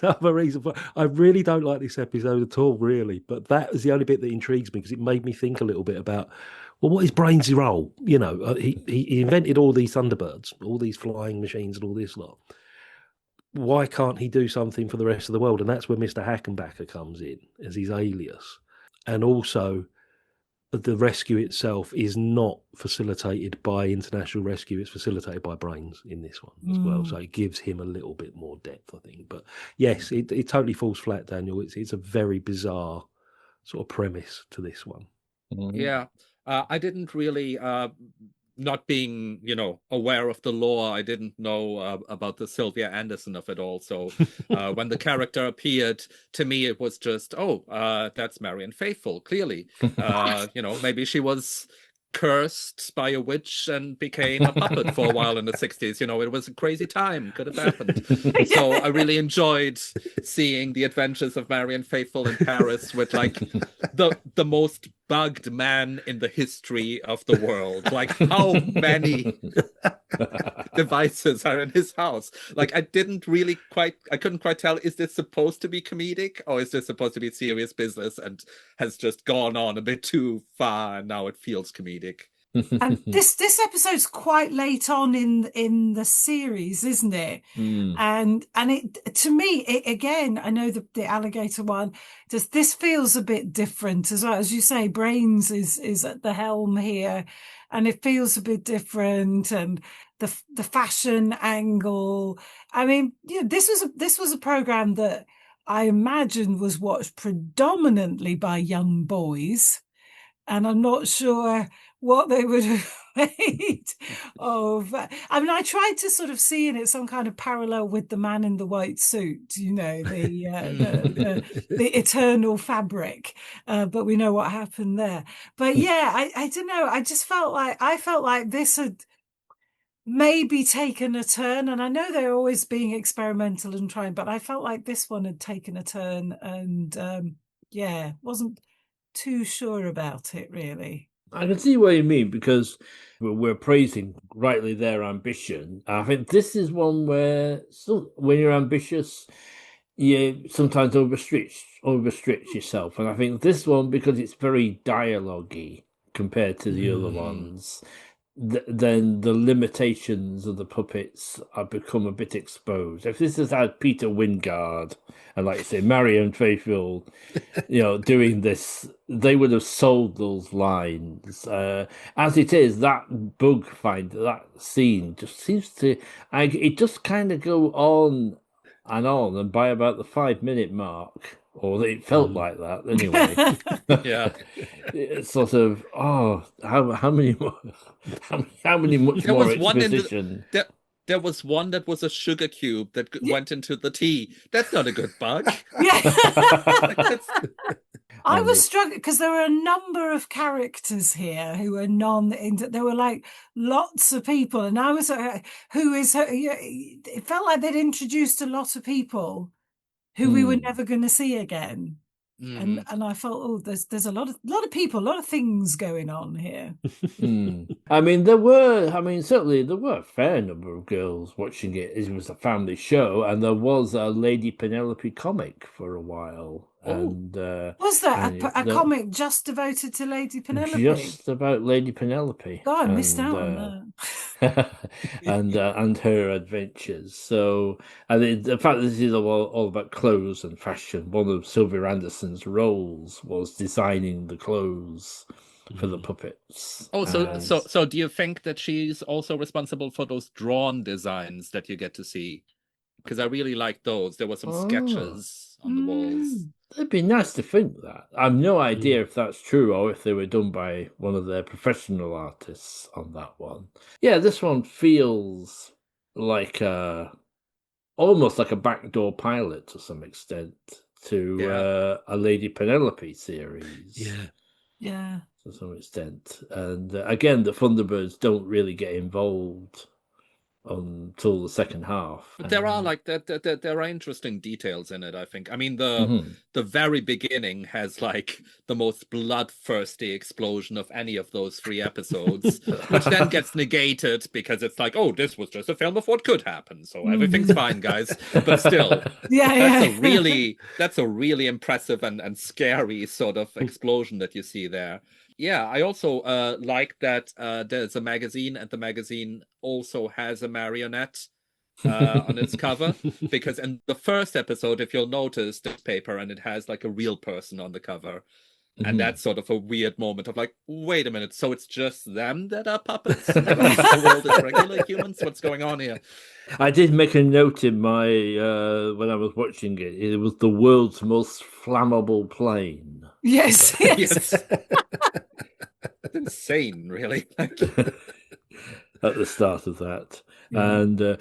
no other reason for. I really don't like this episode at all, really. But that was the only bit that intrigues me because it made me think a little bit about, well, what is Brains' role? He invented all these Thunderbirds, all these flying machines, and all this lot. Why can't he do something for the rest of the world? And that's where Mr. Hackenbacker comes in as his alias. And also, the rescue itself is not facilitated by international rescue. It's facilitated by brains in this one as well. So it gives him a little bit more depth, I think. But yes, it totally falls flat, Daniel. It's a very bizarre sort of premise to this one. Yeah. I didn't really, not being, aware of the lore, I didn't know about the Sylvia Anderson of it all. So when the character appeared, to me, it was just, that's Marianne Faithfull, clearly. Maybe she was cursed by a witch and became a puppet for a while in the 60s. It was a crazy time. Could have happened. So I really enjoyed seeing the adventures of Marianne Faithfull in Paris with like the most bugged man in the history of the world. Like, how many devices are in his house? Like, I couldn't quite tell, is this supposed to be comedic or is this supposed to be serious business, and has just gone on a bit too far and now it feels comedic. And this episode's quite late on in the series, isn't it? And it, to me, again, I know the alligator one, this feels a bit different as well. As you say, Brains is at the helm here, and it feels a bit different, and the fashion angle. I mean, this was a program that I imagine was watched predominantly by young boys, and I'm not sure what they would have made of. I mean, I tried to sort of see in it some kind of parallel with the man in the white suit, the eternal fabric, but we know what happened there. But yeah, I don't know. I felt like this had maybe taken a turn, and I know they're always being experimental and trying, but I felt like this one had taken a turn, and wasn't too sure about it, really. I can see what you mean, because we're praising rightly their ambition. I think this is one where when you're ambitious, you sometimes overstretch yourself. And I think this one, because it's very dialogue-y compared to the other ones, then the limitations of the puppets have become a bit exposed. If this has had Peter Wingard and, like you say, Marianne Faithfull, doing this, they would have sold those lines. As it is, that bug finder, that scene just seems to, it just kind of go on, and by about the 5-minute mark, or it felt like that anyway. Yeah. It's sort of, how many more, how many much There more was one exposition? There was one that was a sugar cube that went into the tea. That's not a good bug. Yeah. I was struck because there were a number of characters here who were there were like lots of people, and I was it felt like they'd introduced a lot of people who we were never going to see again. And I felt, there's a lot of people, a lot of things going on here. I mean, certainly there were a fair number of girls watching it. It was a family show, and there was a Lady Penelope comic for a while. And was there a comic just devoted to Lady Penelope? Just about Lady Penelope. Oh, I missed out on that. and her adventures. So, and the fact that this is all about clothes and fashion, one of Sylvia Anderson's roles was designing the clothes for the puppets. Oh, so do you think that she's also responsible for those drawn designs that you get to see? Because I really like those. There were some sketches on the walls. It'd be nice to think that. I've no idea if that's true or if they were done by one of their professional artists on that one. Yeah, this one feels like almost like a backdoor pilot to some extent to a Lady Penelope series. Yeah. To some extent. And again, the Thunderbirds don't really get involved until the second half. But there are there are interesting details in it, I think. I mean, the very beginning has like the most bloodthirsty explosion of any of those 3 episodes, which then gets negated because it's like, oh, this was just a film of what could happen, so everything's fine, guys. But still, that's a really impressive and scary sort of explosion that you see there. Yeah, I also like that there's a magazine, and the magazine also has a marionette on its cover, because in the first episode, if you'll notice the paper, and it has like a real person on the cover. And that's sort of a weird moment of like, wait a minute, so it's just them that are puppets and the rest of the world is regular humans? What's going on here? I did make a note in my when I was watching it. It was the world's most flammable plane. Yes, Yes. That's insane, really. Like, at the start of that. Yeah. And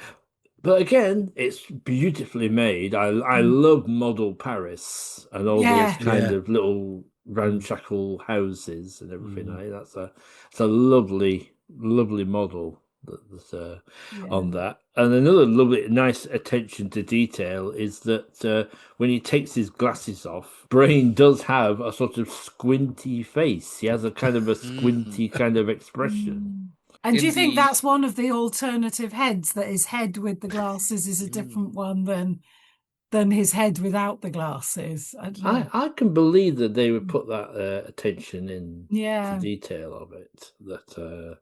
but again, it's beautifully made. I love model Paris and all those Yeah. kind Yeah. of little ramshackle houses and everything. Mm. It's a lovely model that Yeah. on that. And another lovely, nice attention to detail is that when he takes his glasses off, Brain does have a sort of squinty face. He has a kind of a squinty kind of expression. And do you In think the- that's one of the alternative heads, that his head with the glasses is a different one than his head without the glasses? I don't know. I can believe that they would put that attention in Yeah. to detail of it, that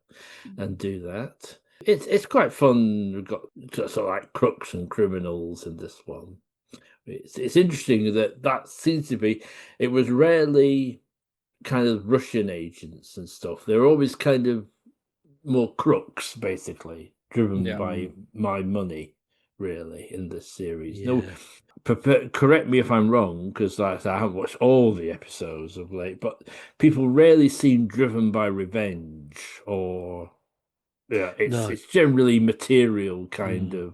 and do that. It's quite fun. We've got sort of like crooks and criminals in this one. It's interesting that seems to be. It was rarely kind of Russian agents and stuff. They're always kind of more crooks, basically, driven Yeah. by my money, really, in this series. Yeah. No, correct me if I'm wrong, because like I said, I haven't watched all the episodes of late, but people rarely seem driven by revenge or No. it's generally material kind of.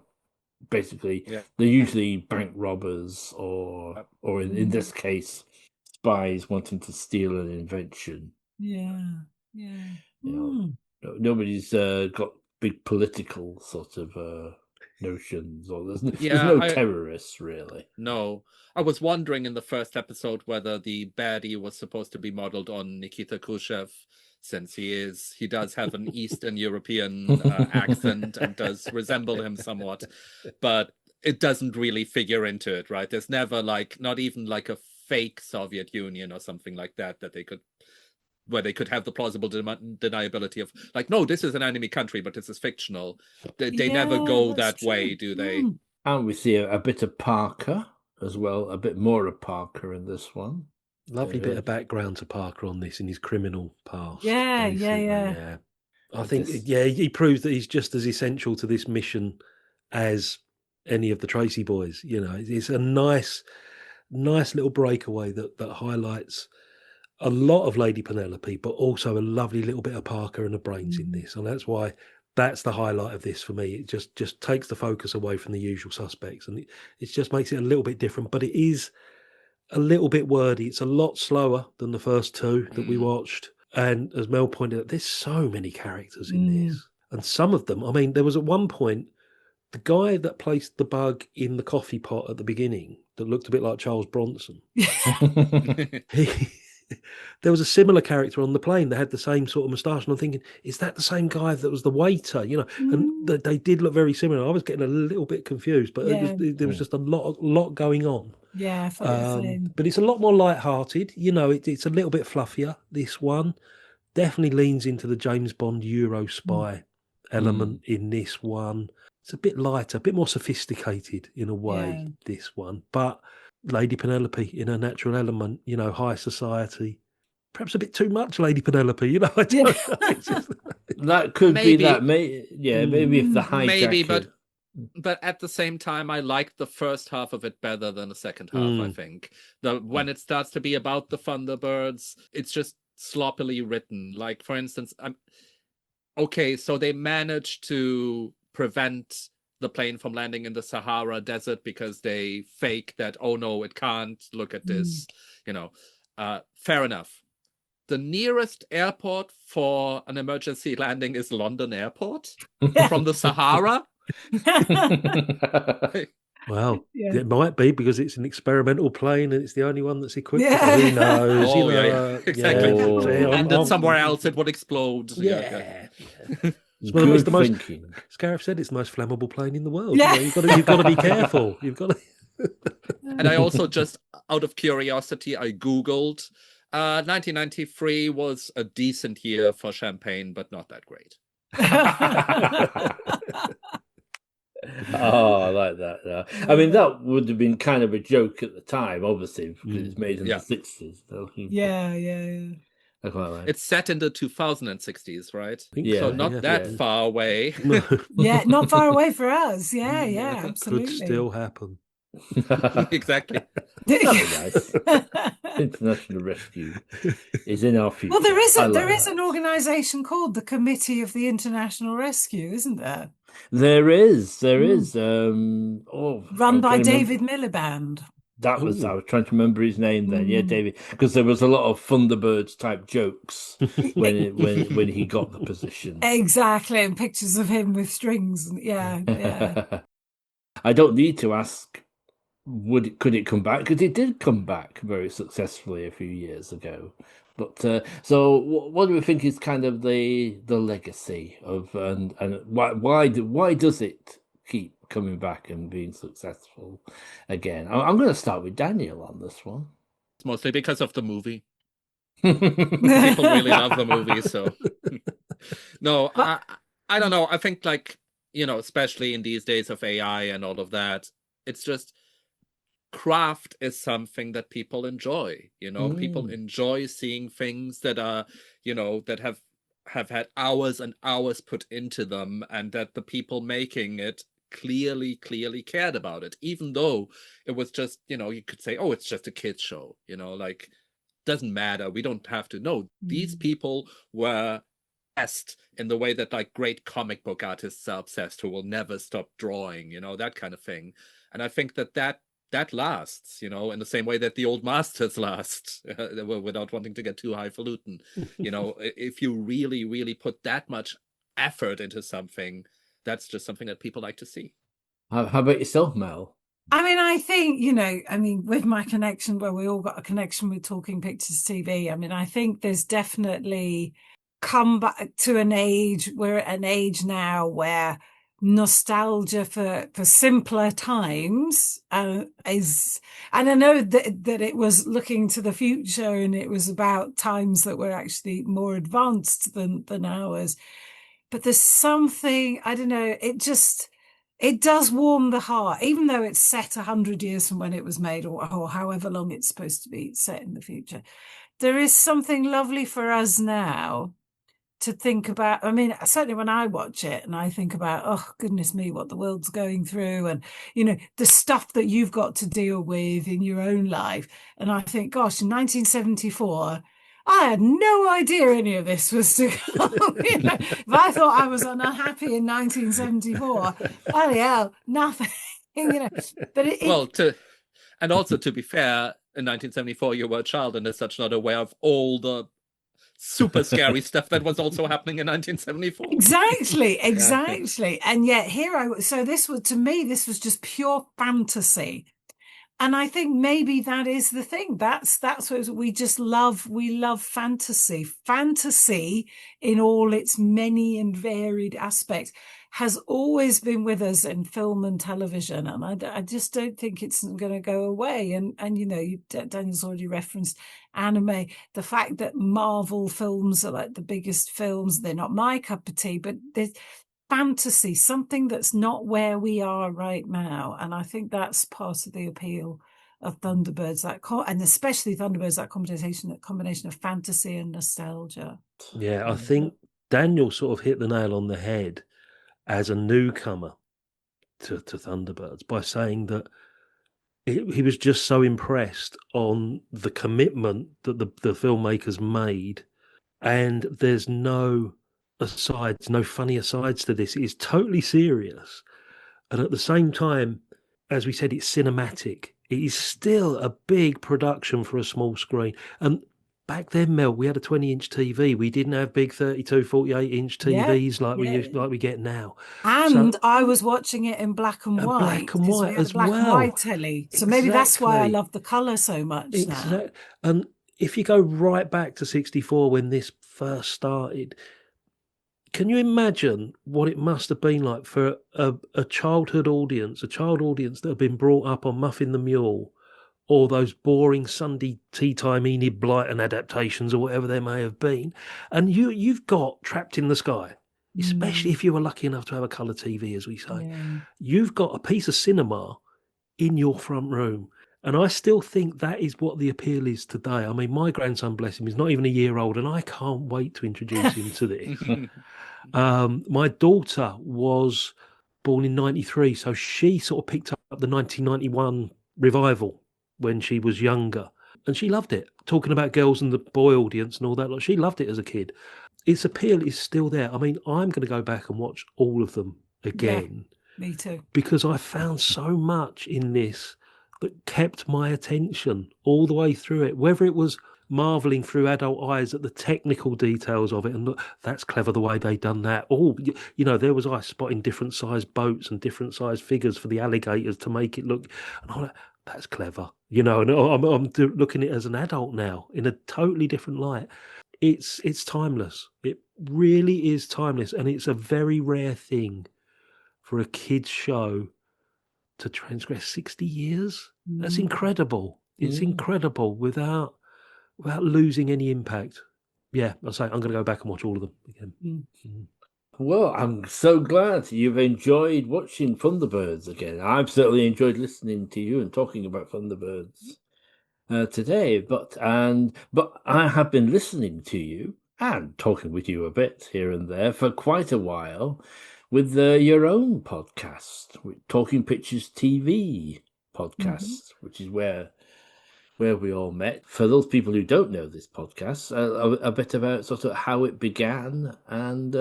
Basically, Yeah. they're usually bank robbers or in this case, spies wanting to steal an invention. Yeah. Yeah. You know, nobody's got big political sort of notions, or there's no terrorists really. No. I was wondering in the first episode whether the baddie was supposed to be modeled on Nikita Khrushchev, since he does have an Eastern European accent and does resemble him somewhat, but it doesn't really figure into it, right? There's never not even like a fake Soviet Union or something like that where they could have the plausible deniability of like, no, this is an enemy country, but this is fictional. They never go that way, do they? And we see a bit of Parker as well, a bit more of Parker in this one. Lovely bit of background to Parker on this in his criminal past. Yeah. I think, he proves that he's just as essential to this mission as any of the Tracy boys. You know, it's a nice little breakaway that highlights a lot of Lady Penelope, but also a lovely little bit of Parker and the brains in this. And that's why that's the highlight of this for me. It just takes the focus away from the usual suspects, and it just makes it a little bit different, but it is a little bit wordy. It's a lot slower than the first two that we watched. And as Mel pointed out, there's so many characters in this. And some of them, I mean, there was at one point, the guy that placed the bug in the coffee pot at the beginning that looked a bit like Charles Bronson. There was a similar character on the plane that had the same sort of moustache, and I'm thinking, is that the same guy that was the waiter? You know, and they did look very similar. I was getting a little bit confused, but there was just a lot going on. Yeah, I thought the same. But it's a lot more light-hearted. You know, it's a little bit fluffier. This one definitely leans into the James Bond Euro spy element in this one. It's a bit lighter, a bit more sophisticated in a way, this one. But Lady Penelope in her natural element, you know, high society. Perhaps a bit too much Lady Penelope, you know. I don't know. That could Maybe. be that. Maybe if the high Maybe, jacket. but at the same time, I liked the first half of it better than the second half. I think when it starts to be about the Thunderbirds, it's just sloppily written. Like, for instance, okay, so they managed to prevent the plane from landing in the Sahara Desert because they fake that, oh no, it can't, look at this, you know. Fair enough. The nearest airport for an emergency landing is London Airport from the Sahara. Well, it might be because it's an experimental plane and it's the only one that's equipped. Yeah. Who knows? Oh, exactly. Oh. And then somewhere else it would explode. Yeah. Good thinking. As Gareth said, it's the most flammable plane in the world. Yeah. You know, you've got to be careful. You've got to. And I also just, out of curiosity, I Googled. 1993 was a decent year for champagne, but not that great. Oh, I like that. Yeah. I mean, that would have been kind of a joke at the time, obviously, because it's made in the Yeah. 60s. So Yeah. I quite like. It's set in the 2060s, right? I think Yeah, So so, not yeah. that yeah. far away. No, Yeah, not far away for us. Yeah, Yeah. could absolutely. still happen. Exactly. That'd be nice. International rescue is in our Well, future. I like there is that. an organisation called the Committee of the International Rescue, isn't there? There is, there Mm. is. Oh, Run I'm by trying to remember. David Miliband. That was, I Oh, was trying to remember his name then. Yeah, Mm. David, because there was a lot of Thunderbirds type jokes when he got the position. Exactly, and pictures of him with strings. And yeah. I don't need to ask, could it come back? Because it did come back very successfully a few years ago. But so, what do we think is kind of the legacy of, and why does it keep coming back and being successful again? I'm going to start with Daniel on this one. It's mostly because of the movie. People really love the movie, so no, But I don't know. I think like, especially in these days of AI and all of that, it's just craft is something that people enjoy. People Mm. enjoy seeing things that are, that have had hours and hours put into them, and that the people making it clearly cared about it, even though it was just, you could say, oh, it's just a kids show, like, doesn't matter, we don't have to know. These people were obsessed in the way that like great comic book artists are obsessed, who will never stop drawing, that kind of thing. And I think that lasts, in the same way that the old masters last, without wanting to get too highfalutin. If you really put that much effort into something, that's just something that people like to see. How about yourself, Mel? I mean, I think, with my connection, where we all got a connection with Talking Pictures TV, I mean, I think there's definitely come back to an age, we're at an age now where nostalgia for simpler times is, and I know that it was looking to the future, and it was about times that were actually more advanced than ours. But there's something, I don't know, it does warm the heart, even though it's set 100 years from when it was made, or however long it's supposed to be set in the future. There is something lovely for us now to think about. I mean, certainly when I watch it and I think about, oh, goodness me, what the world's going through, and, the stuff that you've got to deal with in your own life. And I think, gosh, in 1974, I had no idea any of this was to come. If I thought I was unhappy in 1974, bloody hell, nothing. But Well, and also to be fair, in 1974 you were a child and as such not aware of all the super scary stuff that was also happening in 1974. Exactly. Yeah. And yet so this was, to me, this was just pure fantasy. And I think maybe that is the thing. That's what we just love. We love fantasy. Fantasy in all its many and varied aspects has always been with us in film and television. And I just don't think it's going to go away. And Daniel's already referenced anime. The fact that Marvel films are like the biggest films, they're not my cup of tea, but there's fantasy, something that's not where we are right now. And I think that's part of the appeal of Thunderbirds, and especially Thunderbirds, that combination of fantasy and nostalgia. Yeah, I think Daniel sort of hit the nail on the head as a newcomer to Thunderbirds by saying that he was just so impressed on the commitment that the filmmakers made, and there's no asides, no funny asides to this. It is totally serious, and at the same time, as we said, it's cinematic. It is still a big production for a small screen. And back then, Mel, we had a 20-inch TV. We didn't have big 32, 48-inch TVs like we get now. And I was watching it in black and white black and because we white had a as black and well. white telly. So maybe that's why I Exactly. love the colour so much now. And if you go right back to 64 when this first started, can you imagine what it must have been like for a childhood audience, a child audience that had been brought up on Muffin the Mule or those boring Sunday tea time Enid Blyton adaptations or whatever there may have been, and you've got Trapped in the Sky. especially if you were lucky enough to have a colour TV, as we say. Yeah. You've got a piece of cinema in your front room. And I still think that is what the appeal is today. I mean, my grandson, bless him, is not even a year old, and I can't wait to introduce him to this. My daughter was born in 93, so she sort of picked up the 1991 revival when she was younger, and she loved it. Talking about girls and the boy audience and all that, like, she loved it as a kid. Its appeal is still there. I mean, I'm going to go back and watch all of them again. Yeah, me too. Because I found so much in this that kept my attention all the way through it, whether it was marveling through adult eyes at the technical details of it, and look, that's clever the way they done that. Oh, you know, there was I spotting different sized boats and different sized figures for the alligators to make it look, and all that. That's clever, you know. And I'm looking at it as an adult now in a totally different light. It's timeless. It really is timeless, and it's a very rare thing for a kids show to transgress 60 years. That's incredible. It's incredible without losing any impact. Yeah, I say I'm going to go back and watch all of them again. Well, I'm so glad you've enjoyed watching Thunderbirds again. I've certainly enjoyed listening to you and talking about Thunderbirds today. But I have been listening to you and talking with you a bit here and there for quite a while with your own podcast, Talking Pictures TV podcast, which is where we all met. For those people who don't know this podcast, a bit about sort of how it began and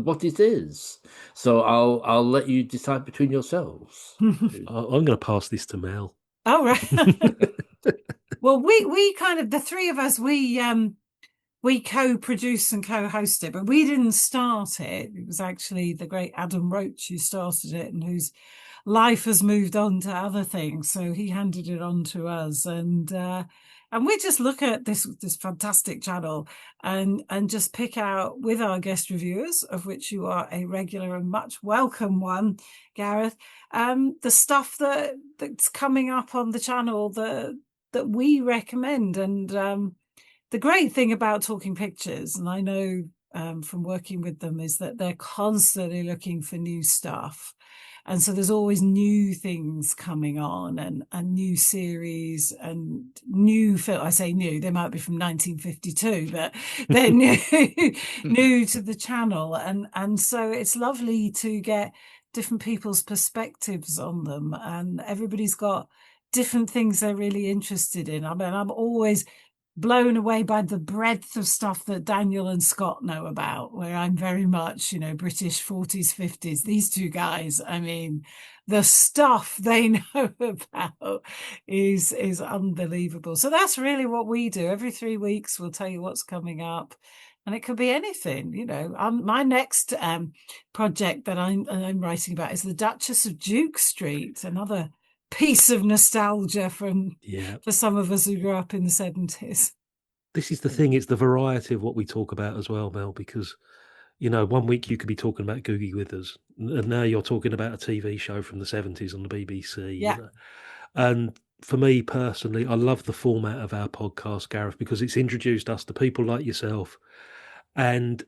what it is. So I'll let you decide between yourselves. I'm going to pass this to Mel. Oh, right. Well, we kind of, the three of us, we co-produced and co-hosted it, but we didn't start it. It was actually the great Adam Roach who started it and whose life has moved on to other things. So he handed it on to us, and we just look at this fantastic channel and just pick out with our guest reviewers, of which you are a regular and much welcome one, Gareth, the stuff that's coming up on the channel that we recommend. And the great thing about Talking Pictures, and I know from working with them, is that they're constantly looking for new stuff. And so there's always new things coming on and new series and new film. I say new, they might be from 1952, but they're new to the channel. And so it's lovely to get different people's perspectives on them. And everybody's got different things they're really interested in. I mean, I'm always blown away by the breadth of stuff that Daniel and Scott know about, where I'm very much, British 40s, 50s. These two guys, I mean, the stuff they know about is unbelievable. So that's really what we do. Every 3 weeks, we'll tell you what's coming up. And it could be anything, my next project that I'm writing about is the Duchess of Duke Street, another piece of nostalgia for some of us who grew up in the 70s. This is the thing, it's the variety of what we talk about as well, Mel, because 1 week you could be talking about Googie Withers, and now you're talking about a TV show from the 70s on the BBC. Yeah. And for me personally, I love the format of our podcast, Gareth, because it's introduced us to people like yourself, and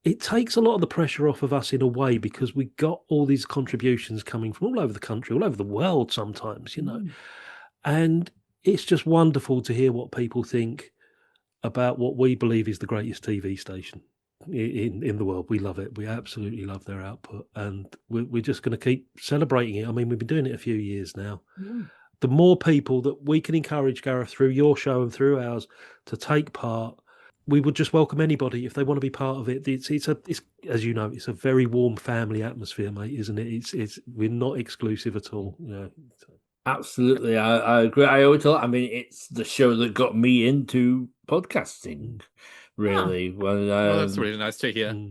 it takes a lot of the pressure off of us in a way, because we got all these contributions coming from all over the country, all over the world sometimes, and it's just wonderful to hear what people think about what we believe is the greatest TV station in the world. We love it. We absolutely love their output, and we're just going to keep celebrating it. I mean, we've been doing it a few years now. The more people that we can encourage, Gareth, through your show and through ours, to take part, we would just welcome anybody if they want to be part of it. It's as you know, it's a very warm family atmosphere, mate, isn't it? It's we're not exclusive at all. Absolutely, I agree. I always thought, it's the show that got me into podcasting, really. Well, that's really nice to hear.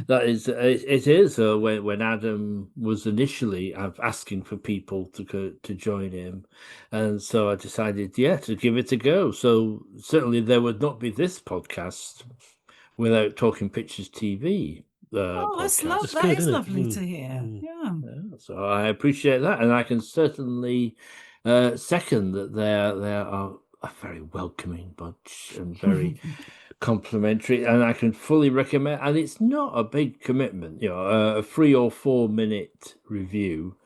That is, it is. When Adam was initially asking for people to join him, and so I decided, to give it a go. So certainly there would not be this podcast without Talking Pictures TV. That's that is lovely to hear. Yeah. So I appreciate that, and I can certainly second that they are a very welcoming bunch and very complimentary, and I can fully recommend. And it's not a big commitment, a 3 or 4 minute review.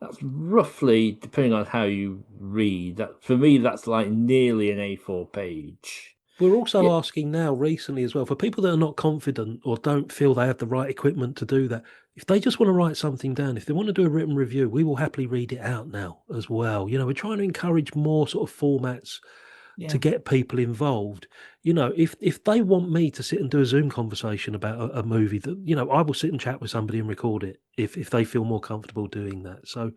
That's roughly, depending on how you read, that for me, that's like nearly an A4 page. We're also asking now recently as well for people that are not confident or don't feel they have the right equipment to do that. If they just want to write something down, if they want to do a written review, we will happily read it out now as well. We're trying to encourage more sort of formats to get people involved. If they want me to sit and do a Zoom conversation about a movie, that I will sit and chat with somebody and record it if they feel more comfortable doing that. So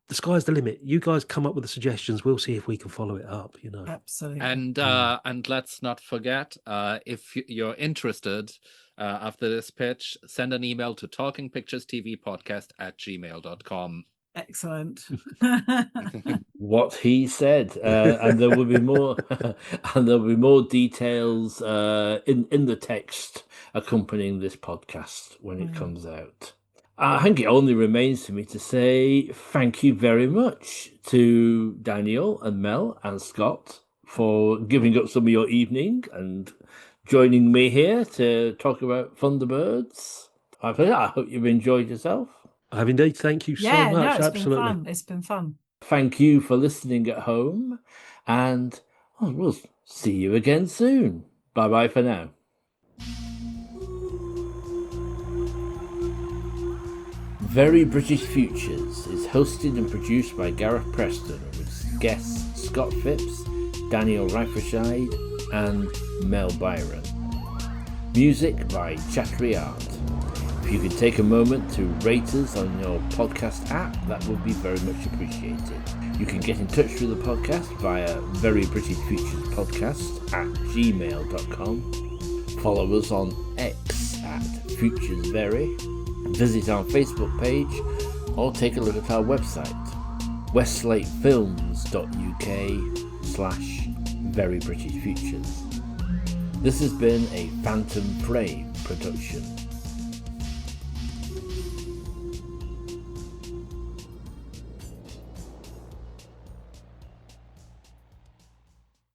the sky's the limit. You guys come up with the suggestions. We'll see if we can follow it up. Absolutely. And let's not forget, if you're interested, after this pitch, send an email to talkingpicturestvpodcast@gmail.com. Excellent. What he said, and there will be more, and there'll be more details in the text accompanying this podcast when it comes out. I think it only remains for me to say thank you very much to Daniel and Mel and Scott for giving up some of your evening and joining me here to talk about Thunderbirds. I hope you've enjoyed yourself. I have indeed. Thank you so much. No, it's Absolutely. been fun. It's been fun. Thank you for listening at home, and we'll see you again soon. Bye-bye for now. Very British Futures is hosted and produced by Gareth Preston with guests Scott Phipps, Daniel Reifferscheid and Mel Byron. Music by Chattery Art. If you could take a moment to rate us on your podcast app, that would be very much appreciated. You can get in touch with the podcast via Very British Futures Podcast at gmail.com. Follow us on X at FuturesVery. Visit our Facebook page or take a look at our website, westlatefilms.uk/Very British Futures. This has been a Phantom Frame production.